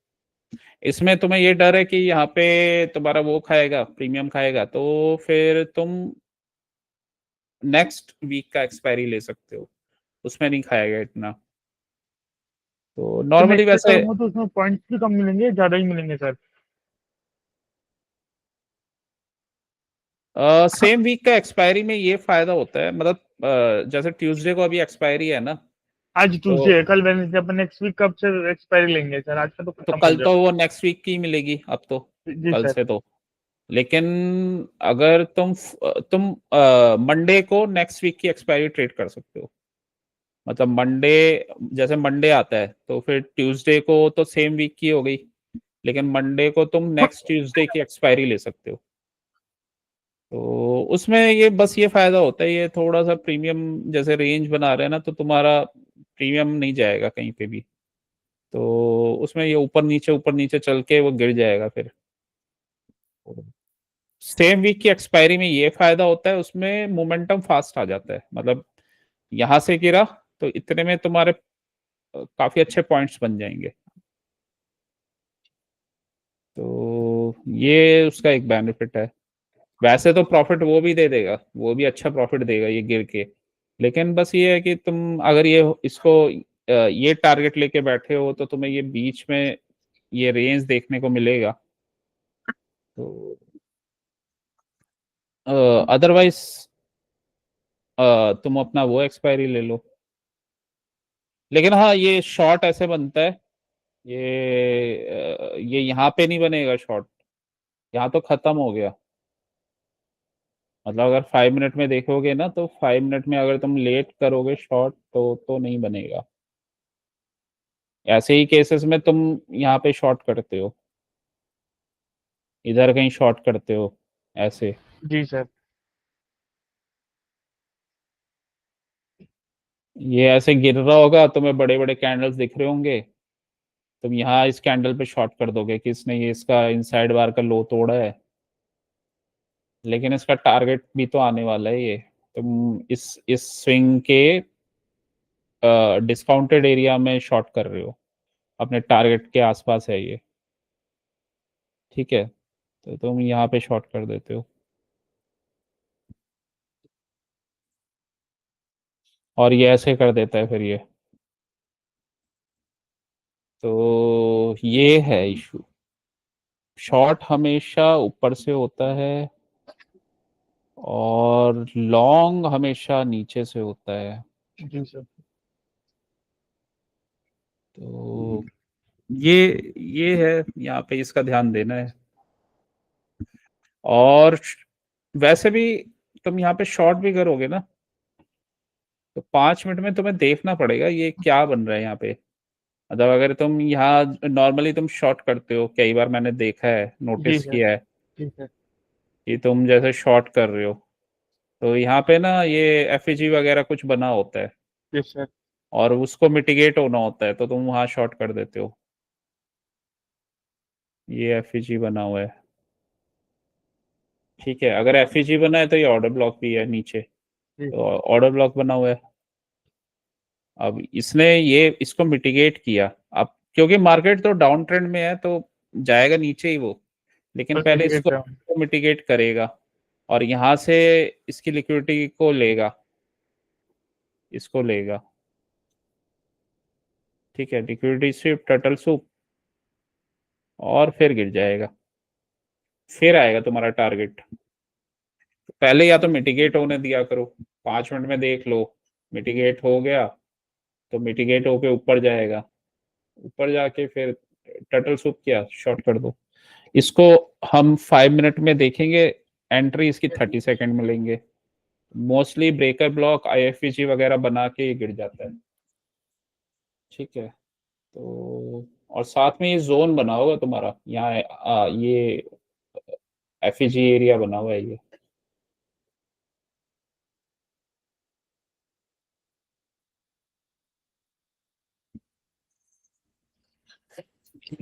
S1: इसमें तुम्हें ये डर है कि यहाँ पे तुम्हारा वो खाएगा, प्रीमियम खाएगा, तो फिर तुम नेक्स्ट वीक का एक्सपायरी ले सकते हो, उसमें नहीं खाएगा इतना। तो
S2: तो
S1: नॉर्मली
S2: नेक्स्ट वीक
S1: वैसे
S2: करूंगा तो उसमें पॉइंट्स भी कम मिलेंगे, ज्यादा ही मिलेंगे सर?
S1: सेम वीक का एक्सपायरी में ये फायदा होता है, मतलब जैसे ट्यूसडे को अभी एक्सपायरी है ना,
S2: आज
S1: तो
S2: ट्यूसडे है, कल वेडनेसडे, अपन नेक्स्ट वीक कब से एक्सपायरी लेंगे सर? आज का तो खत्म हो
S1: कल
S2: गया।
S1: तो वो नेक्स्ट वीक की मिलेगी अब तो,
S2: जी
S1: कल
S2: सर।
S1: से तो। लेकिन अगर तुम मंडे को नेक्स्ट वीक की एक्सपायरी ट्रेड कर सकते हो, मतलब मंडे, जैसे मंडे आता है तो फिर ट्यूसडे को तो सेम वीक की हो गई, लेकिन मंडे को तुम नेक्स्ट ट्यूसडे की एक्सपायरी ले सकते हो। तो उसमें ये बस ये फायदा होता है, ये थोड़ा सा प्रीमियम, जैसे रेंज बना रहे हैं ना, तो तुम्हारा प्रीमियम नहीं जाएगा कहीं पे भी, तो उसमें ये ऊपर नीचे चल के वो गिर जाएगा फिर। सेम वीक की एक्सपायरी में ये फायदा होता है, उसमें मोमेंटम फास्ट आ जाता है, मतलब यहां से गिरा तो इतने में तुम्हारे काफी अच्छे पॉइंट्स बन जाएंगे। तो ये उसका एक बेनिफिट है। वैसे तो प्रॉफिट वो भी दे देगा, वो भी अच्छा प्रॉफिट देगा ये गिर के, लेकिन बस ये है कि तुम अगर ये इसको ये टारगेट लेके बैठे हो तो तुम्हें ये बीच में ये रेंज देखने को मिलेगा। तो अदरवाइज तुम अपना वो एक्सपायरी ले लो। लेकिन हाँ, ये शॉर्ट ऐसे बनता है, ये यहाँ पे नहीं बनेगा शॉर्ट, यहाँ तो खत्म हो गया। मतलब अगर 5 मिनट में देखोगे ना, तो 5 मिनट में अगर तुम लेट करोगे शॉर्ट तो नहीं बनेगा। ऐसे ही केसेस में तुम यहाँ पे शॉर्ट करते हो, इधर कहीं शॉर्ट करते हो ऐसे।
S2: जी सर।
S1: ये ऐसे गिर रहा होगा, तुम्हें बड़े बड़े कैंडल्स दिख रहे होंगे, तुम यहाँ इस कैंडल पे शॉर्ट कर दोगे कि इसने ये इसका इनसाइड बार का लो तोड़ा है, लेकिन इसका टारगेट भी तो आने वाला है ये। तुम इस स्विंग के डिस्काउंटेड एरिया में शॉर्ट कर रहे हो, अपने टारगेट के आसपास है ये, ठीक है, तो तुम यहाँ पे शॉर्ट कर देते हो, और ये ऐसे कर देता है फिर ये। तो ये है इशू, शॉर्ट हमेशा ऊपर से होता है और लॉन्ग हमेशा नीचे से होता है।
S2: जी सर।
S1: तो ये ये है, यहाँ पे इसका ध्यान देना है। और वैसे भी तुम यहाँ पे शॉर्ट भी करोगे ना, तो 5 मिनट में तुम्हें देखना पड़ेगा ये क्या बन रहा है यहाँ पे। मतलब अगर तुम यहाँ नॉर्मली तुम शॉर्ट करते हो, कई बार मैंने देखा है,
S2: जी
S1: नोटिस
S2: सर।
S1: किया है
S2: जी सर।
S1: कि तुम जैसे शॉर्ट कर रहे हो, तो यहाँ पे ना ये एफईजी वगैरह कुछ बना होता है,
S2: जी सर।
S1: और उसको मिटिगेट होना होता है, तो तुम वहां शॉर्ट कर देते हो। ये एफईजी बना हुआ है, ठीक है, अगर एफईजी बना है तो ये ऑर्डर ब्लॉक भी है नीचे,
S2: जी
S1: तो ऑर्डर ब्लॉक बना हुआ है। अब इसने ये इसको मिटिगेट किया, अब क्योंकि मार्केट तो डाउन ट्रेंड में है तो जाएगा नीचे ही वो, लेकिन
S2: सर
S1: पहले
S2: मिटिगेट है।
S1: इसको मिटिगेट करेगा और यहाँ से इसकी लिक्विडिटी को लेगा, इसको लेगा, ठीक है, लिक्विडिटी स्विप, टर्टल सूप, और फिर गिर जाएगा, फिर आएगा तुम्हारा टारगेट। पहले या तो मिटिगेट होने दिया करो, 5 मिनट में देख लो, मिटिगेट हो गया तो मिटिगेट होके ऊपर जाएगा, ऊपर जाके फिर टर्टल सूप किया, शॉर्ट कर दो इसको। हम 5 मिनट में देखेंगे, एंट्री इसकी 30 सेकंड में लेंगे। मोस्टली ब्रेकर ब्लॉक आईएफईजी वगैरह बना के ये गिर जाता है, ठीक है। तो और साथ में ये जोन बना होगा तुम्हारा यहाँ, ये एफईजी एरिया बना हुआ है ये।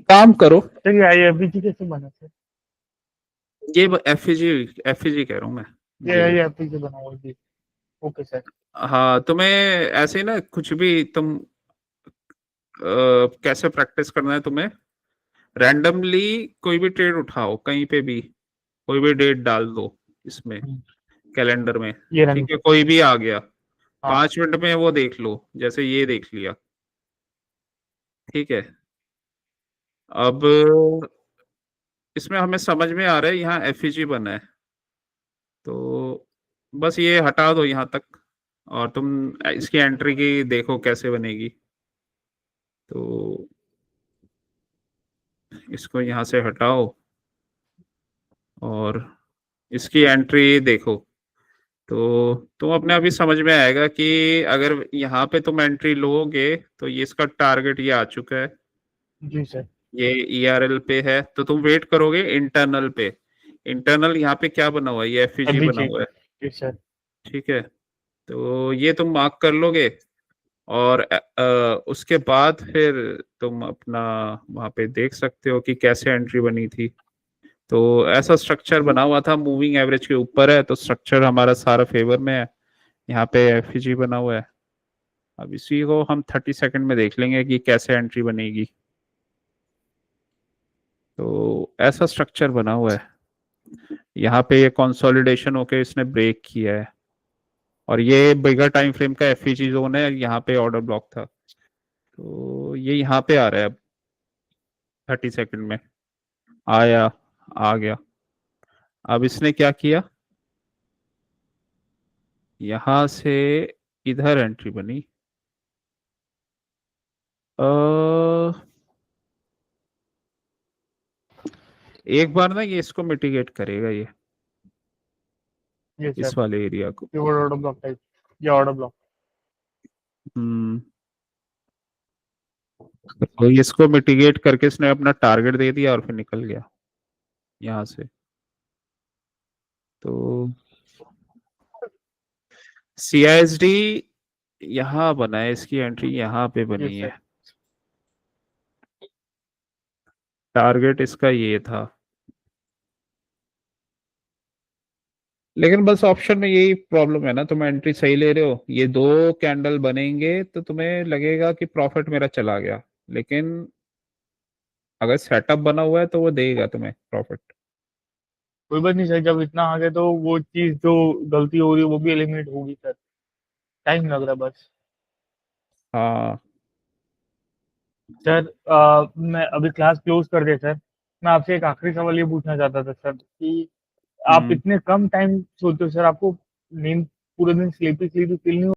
S1: काम करो,
S2: सर ये आईएफबीजी कैसे बना सर?
S1: ये एफईजी, एफईजी कह रहा हूँ मैं,
S2: ये
S1: ये।
S2: आईएफबीजी बना हुआ है जी। Okay sir.
S1: हाँ, तुम्हें ऐसे ही ना कुछ भी तुम कैसे प्रैक्टिस करना है तुम्हें, रैंडमली कोई भी ट्रेड उठाओ कहीं पे भी, कोई भी डेट डाल दो इसमें, कैलेंडर में,
S2: ये रन
S1: ठीक है,
S2: कर।
S1: कोई भी आ गया,
S2: हाँ।
S1: 5 मिनट में वो देख लो, जैसे ये देख लिया, ठीक है। अब इसमें हमें समझ में आ रहा है यहाँ एफईजी बना है, तो बस ये हटा दो यहाँ तक, और तुम इसकी एंट्री की देखो कैसे बनेगी। तो इसको यहाँ से हटाओ और इसकी एंट्री देखो, तो तुम अपने आप ही समझ में आएगा कि अगर यहाँ पे तुम एंट्री लोगे तो ये इसका टारगेट ये आ चुका है,
S2: जी सर।
S1: ये ईआरएल पे है, तो तुम वेट करोगे इंटरनल पे। इंटरनल यहाँ पे क्या बना हुआ है, ये एफईजी
S2: अभी
S1: बना
S2: जी।
S1: हुआ है।
S2: जी सर।
S1: ठीक है, तो ये तुम मार्क कर लोगे, और उसके बाद फिर तुम अपना वहां पे देख सकते हो कि कैसे एंट्री बनी थी। तो ऐसा स्ट्रक्चर बना हुआ था, मूविंग एवरेज के ऊपर है, तो स्ट्रक्चर हमारा सारा फेवर में है। यहाँ पे एफईजी बना हुआ है। अब इसी को हम 30 सेकंड में देख लेंगे कि कैसे एंट्री बनेगी। तो ऐसा स्ट्रक्चर बना हुआ है। यहाँ पे ये कंसोलिडेशन होके इसने ब्रेक किया है, और ये बिगर टाइम फ्रेम का एफईजी जोन है, यहाँ पे ऑर्डर ब्लॉक था, तो ये यहाँ पे आ रहा है अब 30 सेकंड में। आया, आ गया। अब इसने क्या किया, यहां से इधर एंट्री बनी। अ, एक बार ना ये इसको मिटिगेट करेगा, ये
S2: जी
S1: इस
S2: सर।
S1: वाले एरिया को।
S2: कीबोर्ड ऑर्डर ब्लॉक टाइप या ऑर्डर ब्लॉक।
S1: हम्म, तो इसको मिटिगेट करके इसने अपना टारगेट दे दिया और फिर निकल गया यहाँ से। तो सीआईएसडी यहाँ बना है, इसकी एंट्री यहाँ पे
S2: जी
S1: बनी है।
S2: सर।
S1: टारगेट इसका ये था, लेकिन बस ऑप्शन में यही प्रॉब्लम है ना, तुम एंट्री सही ले रहे हो, ये दो कैंडल बनेंगे तो तुम्हें लगेगा कि प्रॉफिट मेरा चला गया, लेकिन अगर सेटअप बना हुआ है तो वो देगा तुम्हें प्रॉफिट।
S2: कोई बात नहीं सर, जब इतना आ गया तो वो चीज जो गलती हो रही है वो भी एलिमिनेट होगी सर। टाइम लग रहा है बस।
S1: हाँ।
S2: सर मैं अभी क्लास क्लोज कर दे सर। मैं आपसे एक आखिरी सवाल ये पूछना चाहता था सर कि आप
S1: हम्म।
S2: इतने कम टाइम सोते हो सर, आपको नींद पूरे दिन स्लीपी स्लीपी फील नहीं